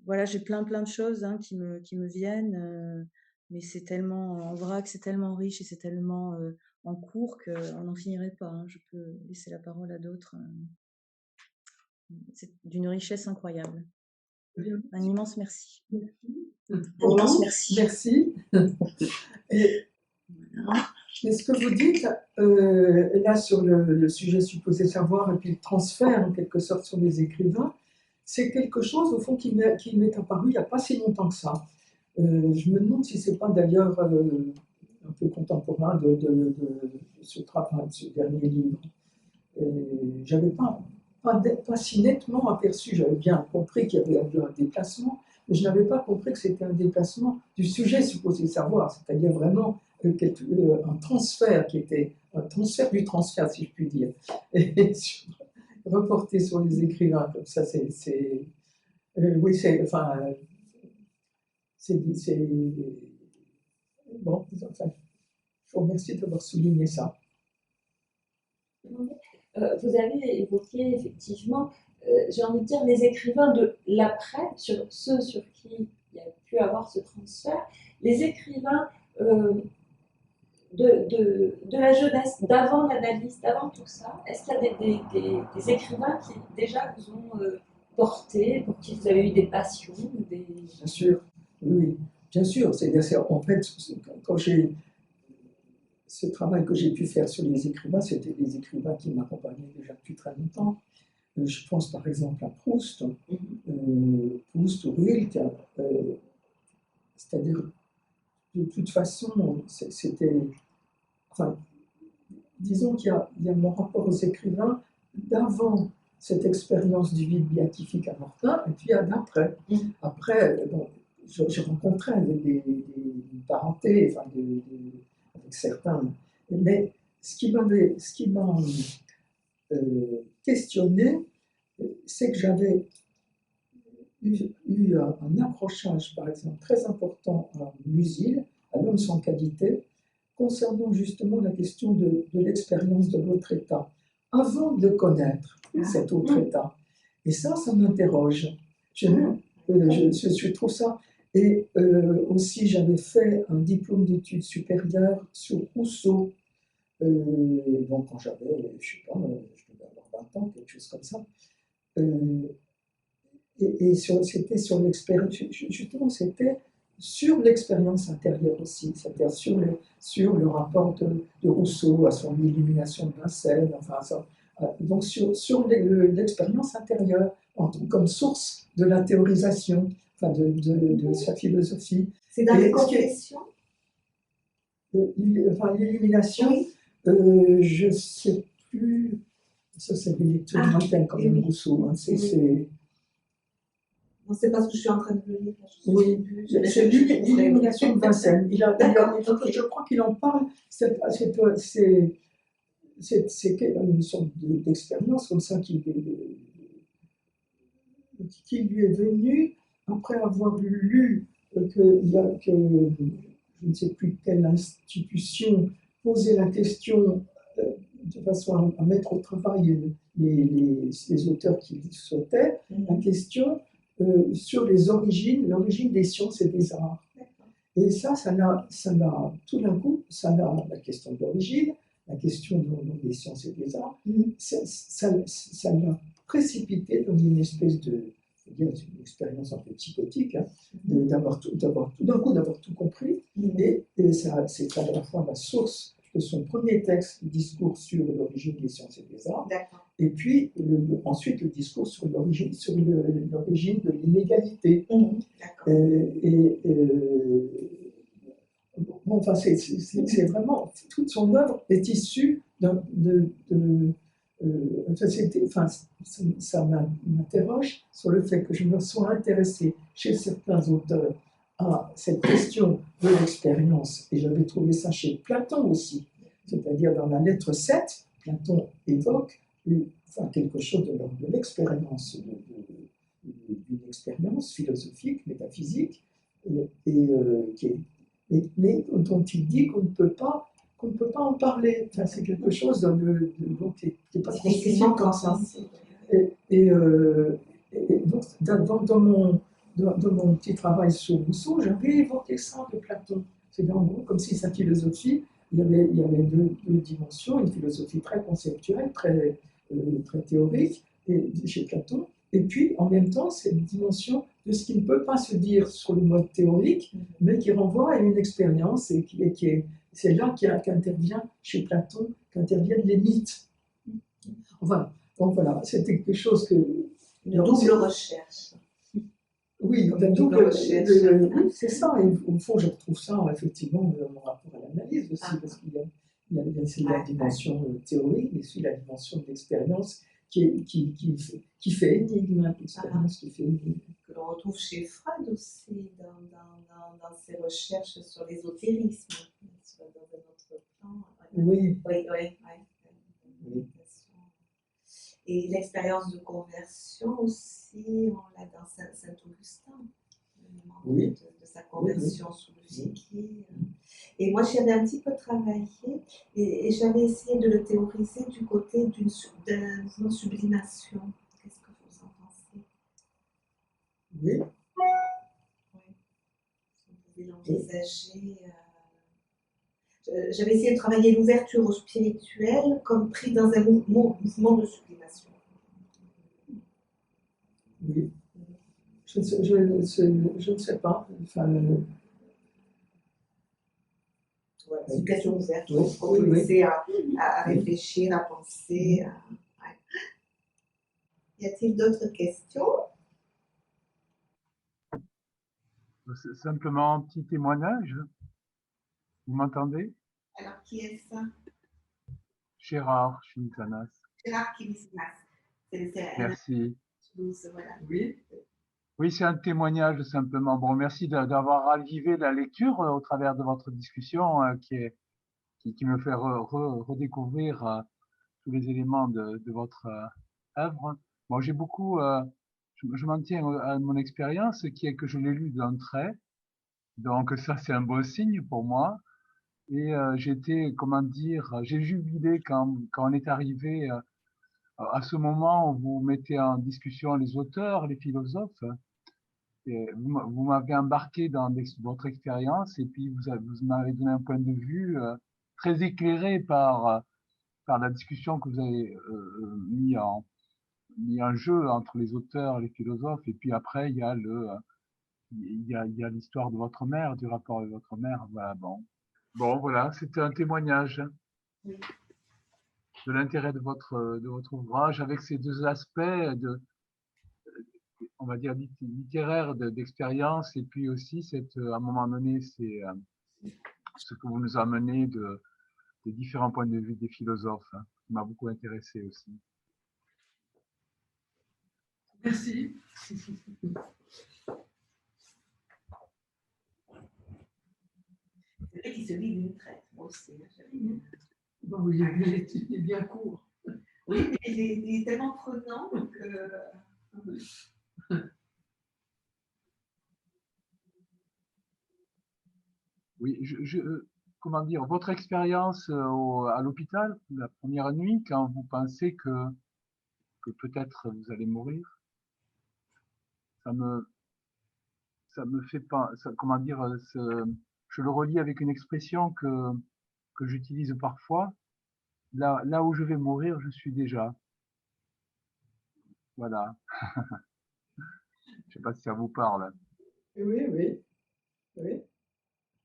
Voilà, j'ai plein de choses qui me viennent, mais c'est tellement en vrac, c'est tellement riche et c'est tellement en cours qu'on n'en finirait pas. Hein. Je peux laisser la parole à d'autres. C'est d'une richesse incroyable. Un immense merci. Un immense merci. Merci. Et ce que vous dites là sur le sujet supposé savoir et puis le transfert en quelque sorte sur les écrivains, c'est quelque chose au fond qui m'est apparu il n'y a pas si longtemps que ça. Je me demande si c'est pas d'ailleurs un peu contemporain de ce travail, de ce dernier livre. J'avais pas si nettement aperçu, j'avais bien compris qu'il y avait eu un déplacement, mais je n'avais pas compris que c'était un déplacement du sujet supposé savoir, c'est-à-dire vraiment un transfert qui était un transfert du transfert, si je puis dire, et reporté sur les écrivains comme ça, oui, bon, enfin, je vous remercie d'avoir souligné ça. Vous avez évoqué effectivement, j'ai envie de dire, les écrivains de l'après, sur ceux sur qui il y a pu avoir ce transfert, les écrivains de la jeunesse, d'avant l'analyse, d'avant tout ça. Est-ce qu'il y a des écrivains qui déjà vous ont porté, pour qui vous avez eu des passions Bien sûr, oui, bien sûr. En fait, quand j'ai ce travail que j'ai pu faire sur les écrivains, c'était des écrivains qui m'accompagnaient déjà depuis très longtemps. je pense par exemple à Proust, Proust ou Rilke, c'est-à-dire, de toute façon, c'était, enfin, disons qu'il y a mon rapport aux écrivains d'avant cette expérience du vide béatifique à Martin, et puis d'après. Après, bon, je rencontrais des parentés, enfin, avec certains, mais ce qui m'a questionné, c'est que j'avais eu un accrochage, par exemple, très important à Musil, à l'homme sans qualité, concernant justement la question de l'expérience de l'autre État, avant de connaître cet autre État. Et ça m'interroge. Je trouve ça. Et aussi, j'avais fait un diplôme d'études supérieures sur Rousseau, donc quand j'avais, je sais pas, je devais avoir 20 ans, quelque chose comme ça. Et c'était sur l'expérience, justement, c'était sur l'expérience intérieure aussi, c'est-à-dire sur le rapport de Rousseau à son illumination de Vincennes, enfin, donc sur l'expérience intérieure comme source de la théorisation, enfin de sa philosophie. C'est dans les confessions. Enfin, l'illumination, oui. Je ne sais plus, ça c'est des lectures lointaines quand même, Rousseau, hein, Non, c'est parce que je suis en train de le lire. Oui, c'est l'illumination de Vincennes. Je crois qu'il en parle. C'est une sorte d'expérience comme ça qui lui est venue après avoir lu que je ne sais plus quelle institution posait la question de façon à mettre au travail les auteurs qu'il souhaitait, la question sur l'origine des sciences et des arts. Et ça n'a tout d'un coup, la question de l'origine, la question des sciences et des arts, ça l'a précipité dans une espèce une expérience un peu psychotique, hein, d'avoir tout d'un coup d'avoir tout compris, et c'est à la fois la source de son premier texte, le discours sur l'origine des sciences et des arts, et puis ensuite le discours sur l'origine de l'inégalité. Bon, enfin, c'est vraiment, toute son œuvre est issue ça m'interroge sur le fait que je me sois intéressée chez certains auteurs à cette question de l'expérience, et j'avais trouvé ça chez Platon aussi, c'est-à-dire dans la lettre 7, Platon évoque quelque chose de l'expérience, d'une expérience philosophique, métaphysique, mais dont il dit qu'on ne peut pas en parler. Enfin, c'est quelque chose qui n'est pas difficilement comme ça. Et donc, dans mon petit travail sur Rousseau, j'avais évoqué ça de Platon. C'est en gros comme si sa philosophie, il y avait deux dimensions, une philosophie très conceptuelle, très théorique, chez Platon, et puis en même temps cette dimension de ce qui ne peut pas se dire sur le mode théorique, mais qui renvoie à une expérience, et c'est là qu'intervient chez Platon, qu'interviennent les mythes. Enfin, donc voilà, c'était quelque chose que... Une double recherche. Oui, une double recherche. C'est ça, et au fond, je retrouve ça effectivement dans mon rapport à l'analyse aussi, parce qu'il y a la dimension théorique, mais aussi la dimension de l'expérience qui fait énigme, l'expérience qui fait énigme. Que l'on retrouve chez Freud aussi, dans ses recherches sur l'ésotérisme, dans un autre plan. Oui. Et l'expérience de conversion aussi, on l'a dans Saint-Augustin, de sa conversion sous le Vicky. Et moi, j'y avais un petit peu travaillé, et j'avais essayé de le théoriser du côté d'un mouvement de sublimation. Qu'est-ce que vous en pensez? Oui. Vous pouvez l'envisager. J'avais essayé de travailler l'ouverture au spirituel comme pris dans un mouvement de sublimation. Oui. Je ne sais pas. Enfin, voilà, c'est une question ouverte. Il faut se laisser à réfléchir, à penser. Y a-t-il d'autres questions? C'est simplement un petit témoignage. Vous m'entendez? Alors, qui est ça? Gérard Chintanas. Gérard Kimisimas. Merci. Voilà. Oui. Oui, c'est un témoignage simplement. Bon, merci d'avoir ravivé la lecture au travers de votre discussion qui me fait redécouvrir tous les éléments de votre œuvre. Bon, j'ai beaucoup, je m'en tiens à mon expérience qui est que je l'ai lu d'un trait. Donc ça, c'est un bon signe pour moi. Et j'étais, comment dire, j'ai jubilé quand on est arrivé à ce moment où vous mettez en discussion les auteurs, les philosophes. Et vous m'avez embarqué dans votre expérience et puis vous m'avez donné un point de vue très éclairé par la discussion que vous avez mis en jeu entre les auteurs, les philosophes. Et puis après, il y a l'histoire de votre mère, du rapport avec votre mère. Voilà, bon. Bon, voilà, c'était un témoignage Oui. de l'intérêt de votre ouvrage avec ces deux aspects on va dire, littéraire d'expérience et puis aussi à un moment donné, c'est ce que vous nous amenez des différents points de vue des philosophes, hein, qui m'a beaucoup intéressé aussi. Merci. C'est vrai qu'il se lit d'une traite, moi aussi. Bon, il est bien court. Oui, mais il est tellement prenant que... Oui, comment dire, votre expérience à l'hôpital, la première nuit, quand vous pensez que peut-être vous allez mourir, ça me fait pas, comment dire, je le relie avec une expression que j'utilise parfois. Là où je vais mourir, je suis déjà. Voilà. Je sais pas si ça vous parle. Oui, oui, oui.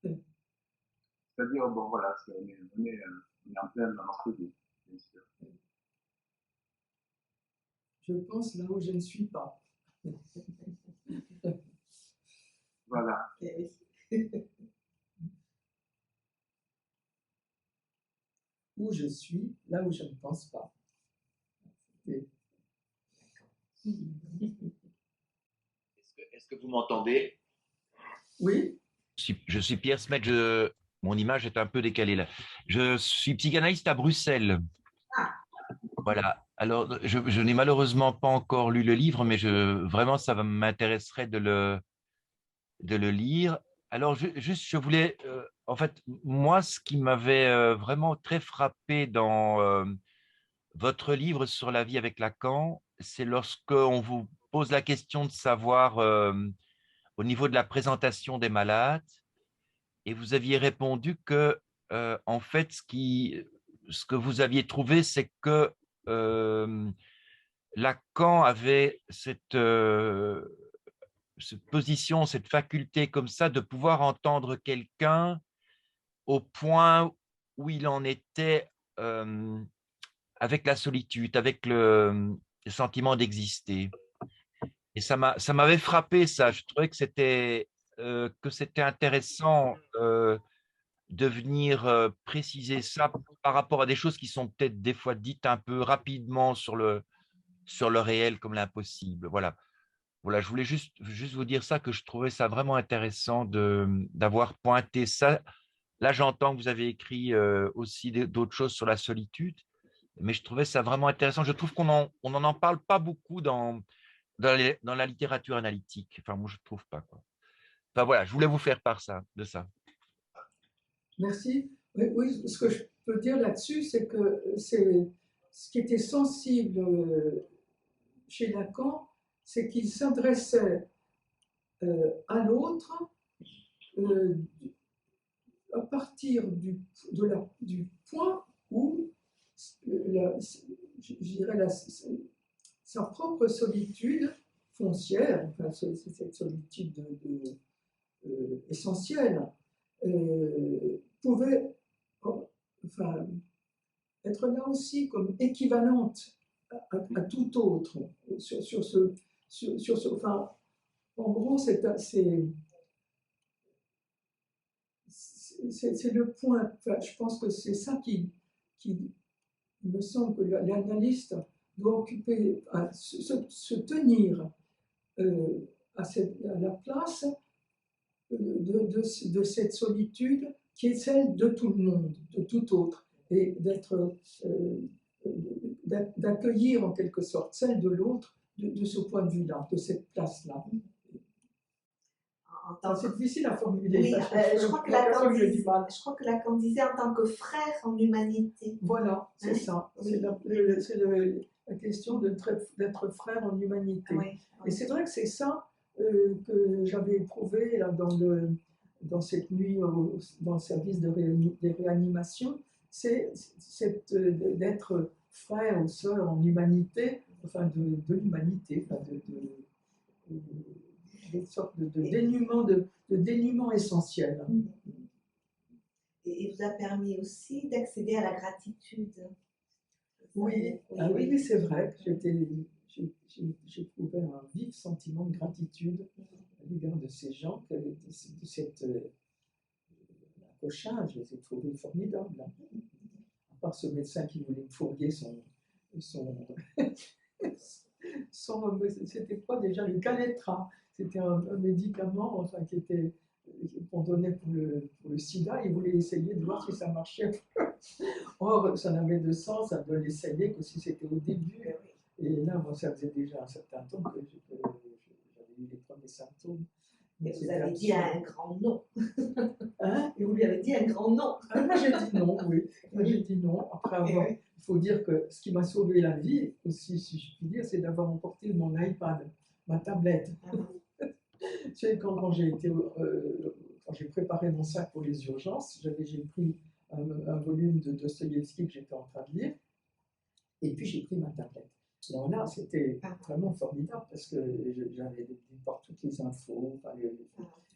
C'est-à-dire, bon, voilà, on est en plein dans notre vie, bien sûr. Je pense là où je ne suis pas. Voilà. Où je suis, là où je ne pense pas. Et... Est-ce que vous m'entendez? Oui. Je suis Pierre Smet, mon image est un peu décalée là. Je suis psychanalyste à Bruxelles. Voilà. Alors, je n'ai malheureusement pas encore lu le livre, mais vraiment, ça m'intéresserait de le lire. Alors, je voulais, en fait, moi, ce qui m'avait vraiment très frappé dans votre livre sur la vie avec Lacan, c'est lorsqu'on vous pose la question de savoir, au niveau de la présentation des malades, et vous aviez répondu que, en fait, ce que vous aviez trouvé, c'est que Lacan avait cette position, cette faculté comme ça de pouvoir entendre quelqu'un au point où il en était avec la solitude, avec le sentiment d'exister. Et ça m'avait frappé, ça. Je trouvais que c'était intéressant de venir préciser ça par rapport à des choses qui sont peut-être des fois dites un peu rapidement sur le réel comme l'impossible. Voilà. Voilà, je voulais juste vous dire ça, que je trouvais ça vraiment intéressant d'avoir pointé ça. Là, j'entends que vous avez écrit aussi d'autres choses sur la solitude, mais je trouvais ça vraiment intéressant. Je trouve on n'en parle pas beaucoup dans la littérature analytique. Enfin, moi, je ne trouve pas, quoi. Enfin, voilà, je voulais vous faire part de ça. Merci. Oui, oui, ce que je peux dire là-dessus, c'est que c'est ce qui était sensible chez Lacan, c'est qu'il s'adressait à l'autre à partir du point où je dirais sa propre solitude foncière, enfin, cette solitude essentielle, pouvait enfin, être là aussi comme équivalente à tout autre. Enfin, en gros, c'est le point. Enfin, je pense que c'est ça qui il me semble que l'analyste doit occuper, se tenir à la place de cette solitude qui est celle de tout le monde, de tout autre, et d'accueillir en quelque sorte celle de l'autre de ce point de vue-là, de cette place-là. C'est difficile à formuler. Oui, je crois que Lacan disait en tant que frère en humanité. Voilà, c'est ça. Oui. C'est la question d'être frère en humanité. Oui, oui. Et c'est vrai que c'est ça que j'avais éprouvé là, dans cette nuit dans le service de réanimation, c'est d'être frère ou sœur en humanité, enfin de l'humanité, enfin des sortes de dénuement essentiel. Et il vous a permis aussi d'accéder à la gratitude. Oui, oui, c'est vrai que j'ai trouvé un vif sentiment de gratitude à l'égard de ces gens, de cette Cochin, je les ai trouvés formidables. À part ce médecin qui voulait me fourguer c'était quoi déjà, le Caletra. C'était un médicament enfin, qu'on donnait pour le sida. Il voulait essayer de voir si ça marchait. Or, ça n'avait de sens à de l'essayer que si c'était au début. Et là, moi, ça faisait déjà un certain temps que j'avais eu les premiers symptômes. Et vous avez dit un grand non. Hein? Et vous lui avez dit un grand non. Moi, j'ai dit non, oui. Moi, j'ai dit non. Après avoir, il faut dire que ce qui m'a sauvé la vie, aussi, si je puis dire, c'est d'avoir emporté mon iPad, ma tablette. Tu sais, quand j'ai préparé mon sac pour les urgences, j'ai pris un volume de Dostoïevski que j'étais en train de lire, et puis j'ai pris ma tablette. Alors là, c'était vraiment formidable parce que j'avais toutes les infos.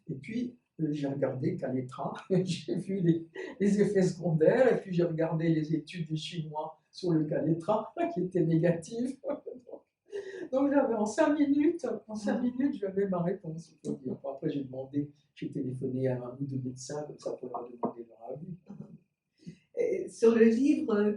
Et puis, j'ai regardé Caletra, j'ai vu les effets secondaires, et puis j'ai regardé les études des Chinois sur le Caletra qui étaient négatives. Donc, en 5 minutes, j'avais ma réponse. Après, j'ai téléphoné à un ou deux médecins comme ça pour leur demander leur avis. Sur le livre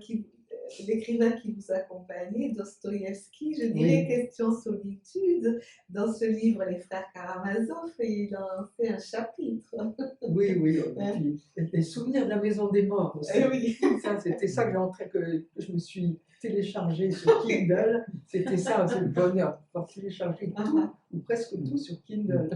l'écrivain qui vous accompagnait, Dostoïevski, je dirais, Question solitude. Dans ce livre, les frères Karamazov, il en fait un chapitre. Oui. Et puis, les souvenirs de la maison des morts aussi. Oui. C'était ça que je me suis téléchargé sur Kindle. C'était ça, c'est le bonheur, de pouvoir télécharger tout, ou presque tout sur Kindle.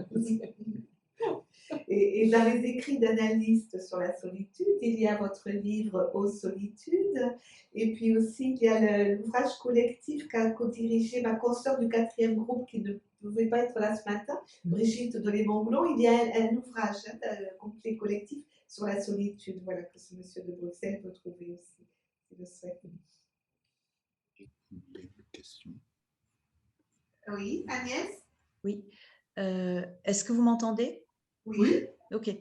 Et dans les écrits d'analystes sur la solitude, il y a votre livre Aux solitudes, et puis aussi il y a l'ouvrage collectif qu'a co-dirigé ma consoeur du 4e groupe qui ne pouvait pas être là ce matin, Brigitte Dolé-Monglon. Il y a un ouvrage complet collectif sur la solitude, voilà, que ce monsieur de Bruxelles peut trouver aussi, s'il le souhaite. Question. Oui, Agnès? Oui. Est-ce que vous m'entendez? Oui. Ok.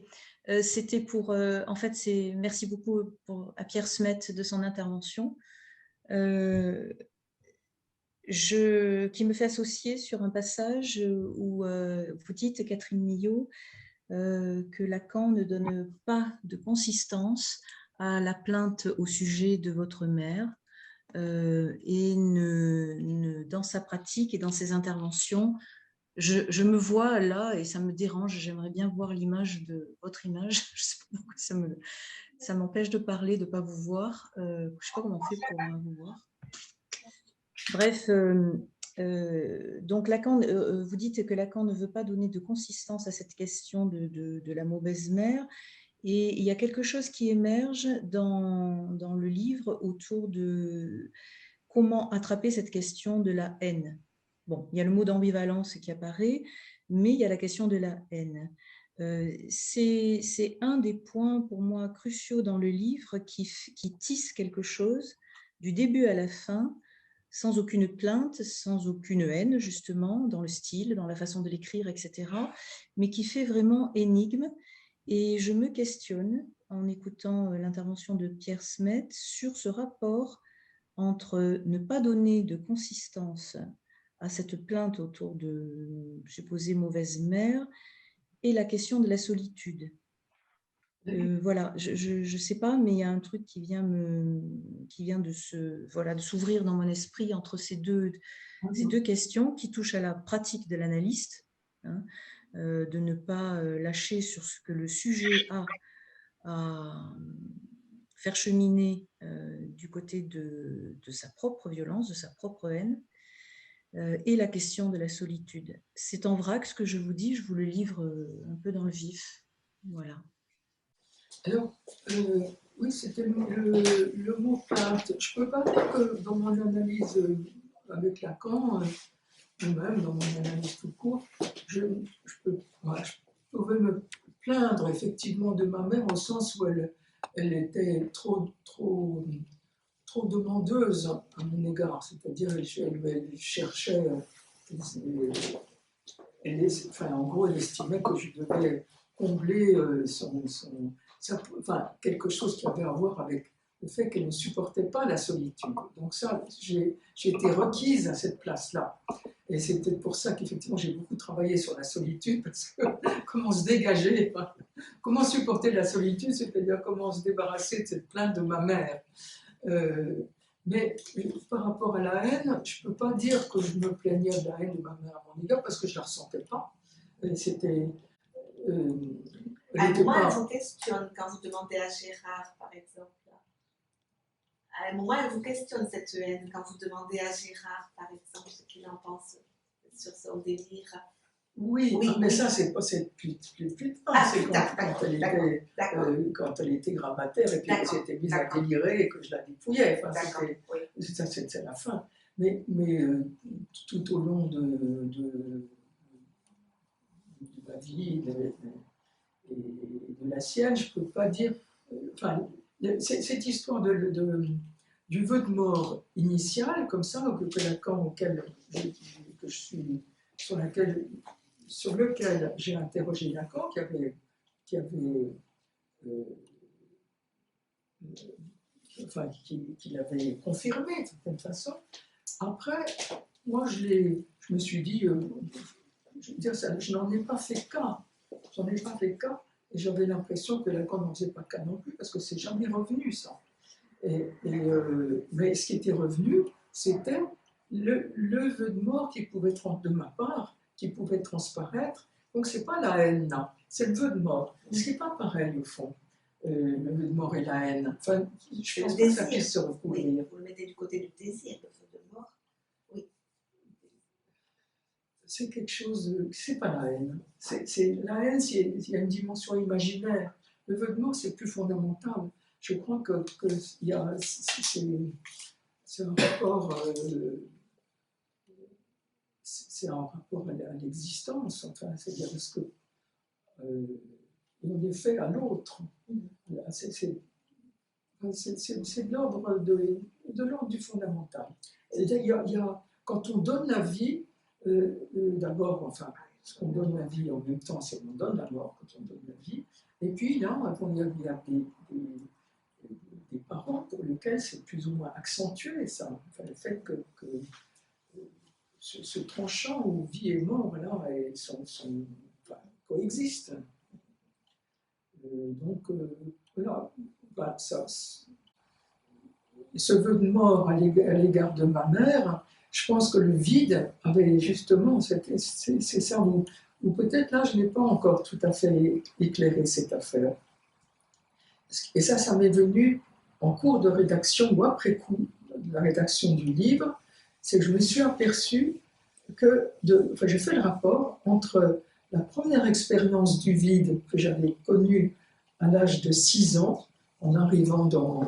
C'était pour, en fait, merci beaucoup à Pierre Smet de son intervention, qui me fait associer sur un passage où vous dites, Catherine Millot, que Lacan ne donne pas de consistance à la plainte au sujet de votre mère et dans sa pratique et dans ses interventions, je me vois là et ça me dérange, j'aimerais bien voir l'image de votre image, je ne sais pas pourquoi ça m'empêche de parler, de ne pas vous voir, je ne sais pas comment on fait pour vous voir. Bref, donc Lacan, vous dites que Lacan ne veut pas donner de consistance à cette question de la mauvaise mère, et il y a quelque chose qui émerge dans le livre autour de comment attraper cette question de la haine. Bon, il y a le mot d'ambivalence qui apparaît, mais il y a la question de la haine. C'est un des points pour moi cruciaux dans le livre qui tisse quelque chose du début à la fin, sans aucune plainte, sans aucune haine, justement, dans le style, dans la façon de l'écrire, etc., mais qui fait vraiment énigme. Et je me questionne, en écoutant l'intervention de Pierre Smet, sur ce rapport entre ne pas donner de consistance à cette plainte autour de supposée mauvaise mère et la question de la solitude. Voilà, je sais pas, mais il y a un truc qui vient de s'ouvrir dans mon esprit entre ces deux questions qui touchent à la pratique de l'analyste, hein, de ne pas lâcher sur ce que le sujet a à faire cheminer du côté de sa propre violence, de sa propre haine, et la question de la solitude. C'est en vrac ce que je vous dis, je vous le livre un peu dans le vif. Voilà. Alors, oui, c'était le mot plainte. Je ne peux pas dire que dans mon analyse avec Lacan, ou même dans mon analyse tout court, je pouvais me plaindre effectivement de ma mère au sens où elle était trop demandeuse à mon égard. C'est-à-dire, elle cherchait, en gros, elle estimait que je devais combler quelque chose qui avait à voir avec le fait qu'elle ne supportait pas la solitude. Donc ça, j'ai été requise à cette place-là. Et c'est peut-être pour ça qu'effectivement, j'ai beaucoup travaillé sur la solitude, parce que comment se dégager, comment supporter la solitude, c'est-à-dire comment se débarrasser de cette plainte de ma mère. Mais par rapport à la haine, je ne peux pas dire que je me plaignais de la haine de ma mère à mon égard, parce que je ne la ressentais pas. C'était... À un moment, elle vous questionne quand vous demandez à Gérard, par exemple. À un moment, elle vous questionne cette haine quand vous demandez à Gérard, par exemple, ce qu'il en pense sur son délire. Oui, mais ça, c'est plus tard. C'est quand elle était grammaire et puis qu'elle s'était mise à délirer et que je la dépouillais. Enfin, c'est la fin. Mais tout au long de ma vie et de la sienne, je ne peux pas dire... cette histoire du vœu de mort initial, comme ça, que Lacan, que je suis, sur lequel j'ai interrogé Lacan, qui l'avait confirmé de certaine façon. Après, moi, je me suis dit, je veux dire, je n'en ai pas fait cas. Et j'avais l'impression que Lacan n'en faisait pas cas non plus, parce que c'est jamais revenu, ça. Mais ce qui était revenu, c'était le vœu de mort qui pouvait être de ma part, qui pouvait transparaître. Donc, ce n'est pas la haine, non, c'est le vœu de mort. Ce qui n'est pas pareil, au fond, le vœu de mort et la haine. Enfin, je pense pas que ça puisse se recouvrir. Oui, vous le mettez du côté du désir, le vœu de mort. Oui. C'est quelque chose, c'est pas la haine. La haine, il y a une dimension imaginaire. Le vœu de mort, c'est plus fondamental. Je crois que c'est un rapport, à l'existence. Enfin, c'est-à-dire ce que on est fait à l'autre. C'est de l'ordre du fondamental. Quand on donne la vie, d'abord, enfin, ce qu'on donne la vie en même temps, c'est qu'on donne la mort quand on donne la vie. Et puis là, il y a des parents pour lesquels c'est plus ou moins accentué, ça. Enfin, le fait que ce tranchant où vie et mort là, coexistent. Donc, voilà, ce vœu de mort à l'égard de ma mère, je pense que le vide avait justement, c'est ça où peut-être là, je n'ai pas encore tout à fait éclairé cette affaire. Et ça m'est venu en cours de rédaction ou après coup de la rédaction du livre, c'est que je me suis aperçu j'ai fait le rapport entre la première expérience du vide que j'avais connue à l'âge de 6 ans, en arrivant dans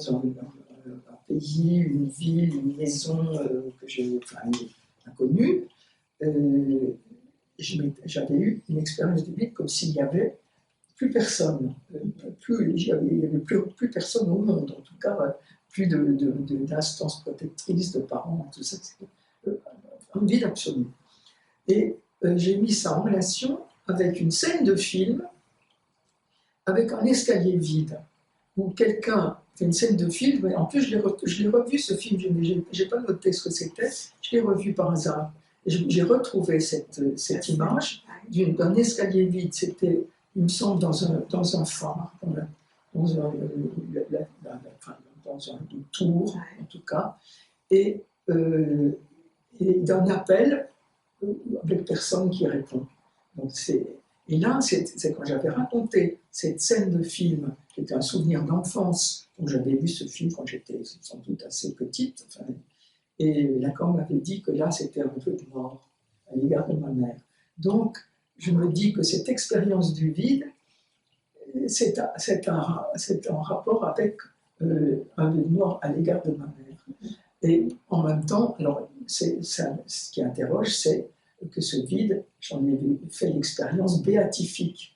un pays, une ville, une maison que j'ai inconnue. J'avais eu une expérience du vide comme s'il n'y avait plus personne. Il n'y avait plus personne au monde, en tout cas, plus d'instances protectrices, de parents, tout ça. C'était un vide absolu. Et j'ai mis ça en relation avec une scène de film, avec un escalier vide, où quelqu'un fait une scène de film. En plus, je l'ai revu ce film, je n'ai pas noté ce que c'était, je l'ai revu par hasard. J'ai retrouvé cette image d'un escalier vide. C'était, il me semble, dans un phare, dans une tour, en tout cas, et d'un appel avec personne qui répond. Donc et là, c'est quand j'avais raconté cette scène de film, qui était un souvenir d'enfance, où j'avais vu ce film quand j'étais sans doute assez petite, enfin, et Lacan m'avait dit que là, c'était un peu de mort à l'égard de ma mère. Donc, je me dis que cette expérience du vide, c'est en rapport avec un vœu de mort à l'égard de ma mère. Et en même temps, alors, ce qui interroge, c'est que ce vide, j'en ai fait l'expérience béatifique.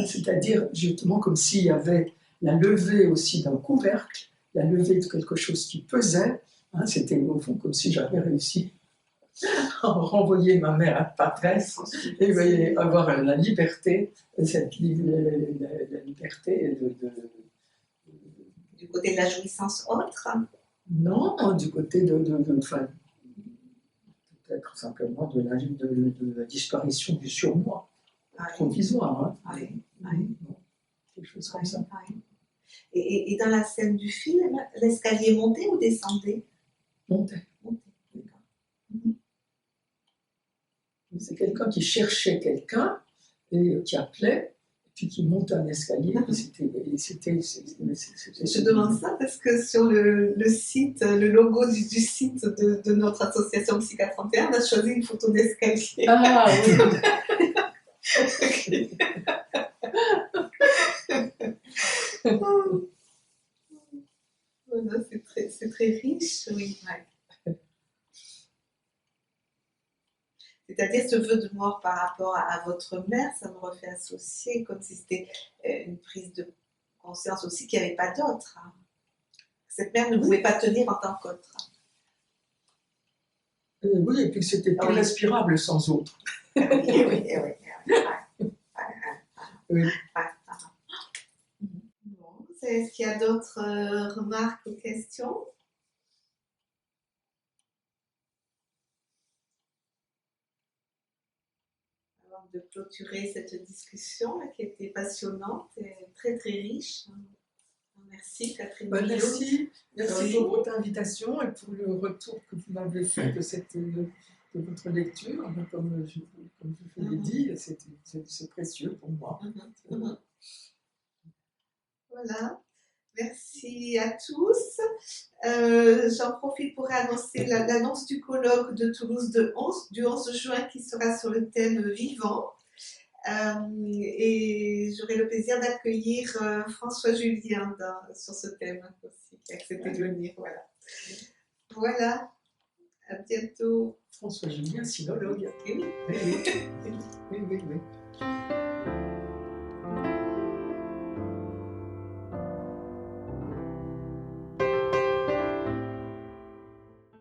C'est-à-dire, justement, comme s'il y avait la levée aussi d'un couvercle, la levée de quelque chose qui pesait. Hein, c'était au fond comme si j'avais réussi à renvoyer ma mère à Patresse et vous voyez, avoir la liberté, la liberté du côté de la jouissance autre. Non, du côté enfin, peut-être simplement de la disparition du surmoi provisoire. Hein. Bon, quelque chose comme ça. Et dans la scène du film, l'escalier montait ou descendait? Montait. C'est quelqu'un qui cherchait quelqu'un et qui appelait, puis qui monte un escalier. Je demande ça parce que sur le site, le logo du site de notre association Psycha 31, on a choisi une photo d'escalier. Ah oui. Voilà, c'est très riche, oui. Ouais. C'est-à-dire ce vœu de mort par rapport à votre mère, ça me refait associer comme si c'était une prise de conscience aussi qu'il n'y avait pas d'autre. Hein. Cette mère ne pouvait pas tenir en tant qu'autre. Oui, et puis que c'était plus respirable sans autre. Oui. Bon, est-ce qu'il y a d'autres remarques ou questions? Avant de clôturer cette discussion qui était passionnante et très très riche. Merci Catherine. Merci pour votre invitation et pour le retour que vous m'avez fait de votre lecture. Comme je vous l'ai dit, c'est précieux pour moi. Voilà. Merci à tous. J'en profite pour annoncer l'annonce du colloque de Toulouse du 11 juin qui sera sur le thème vivant. Et j'aurai le plaisir d'accueillir François Julien sur ce thème aussi, qui a accepté de venir. Voilà. À bientôt. François Julien, sinologue. Oui. Oui.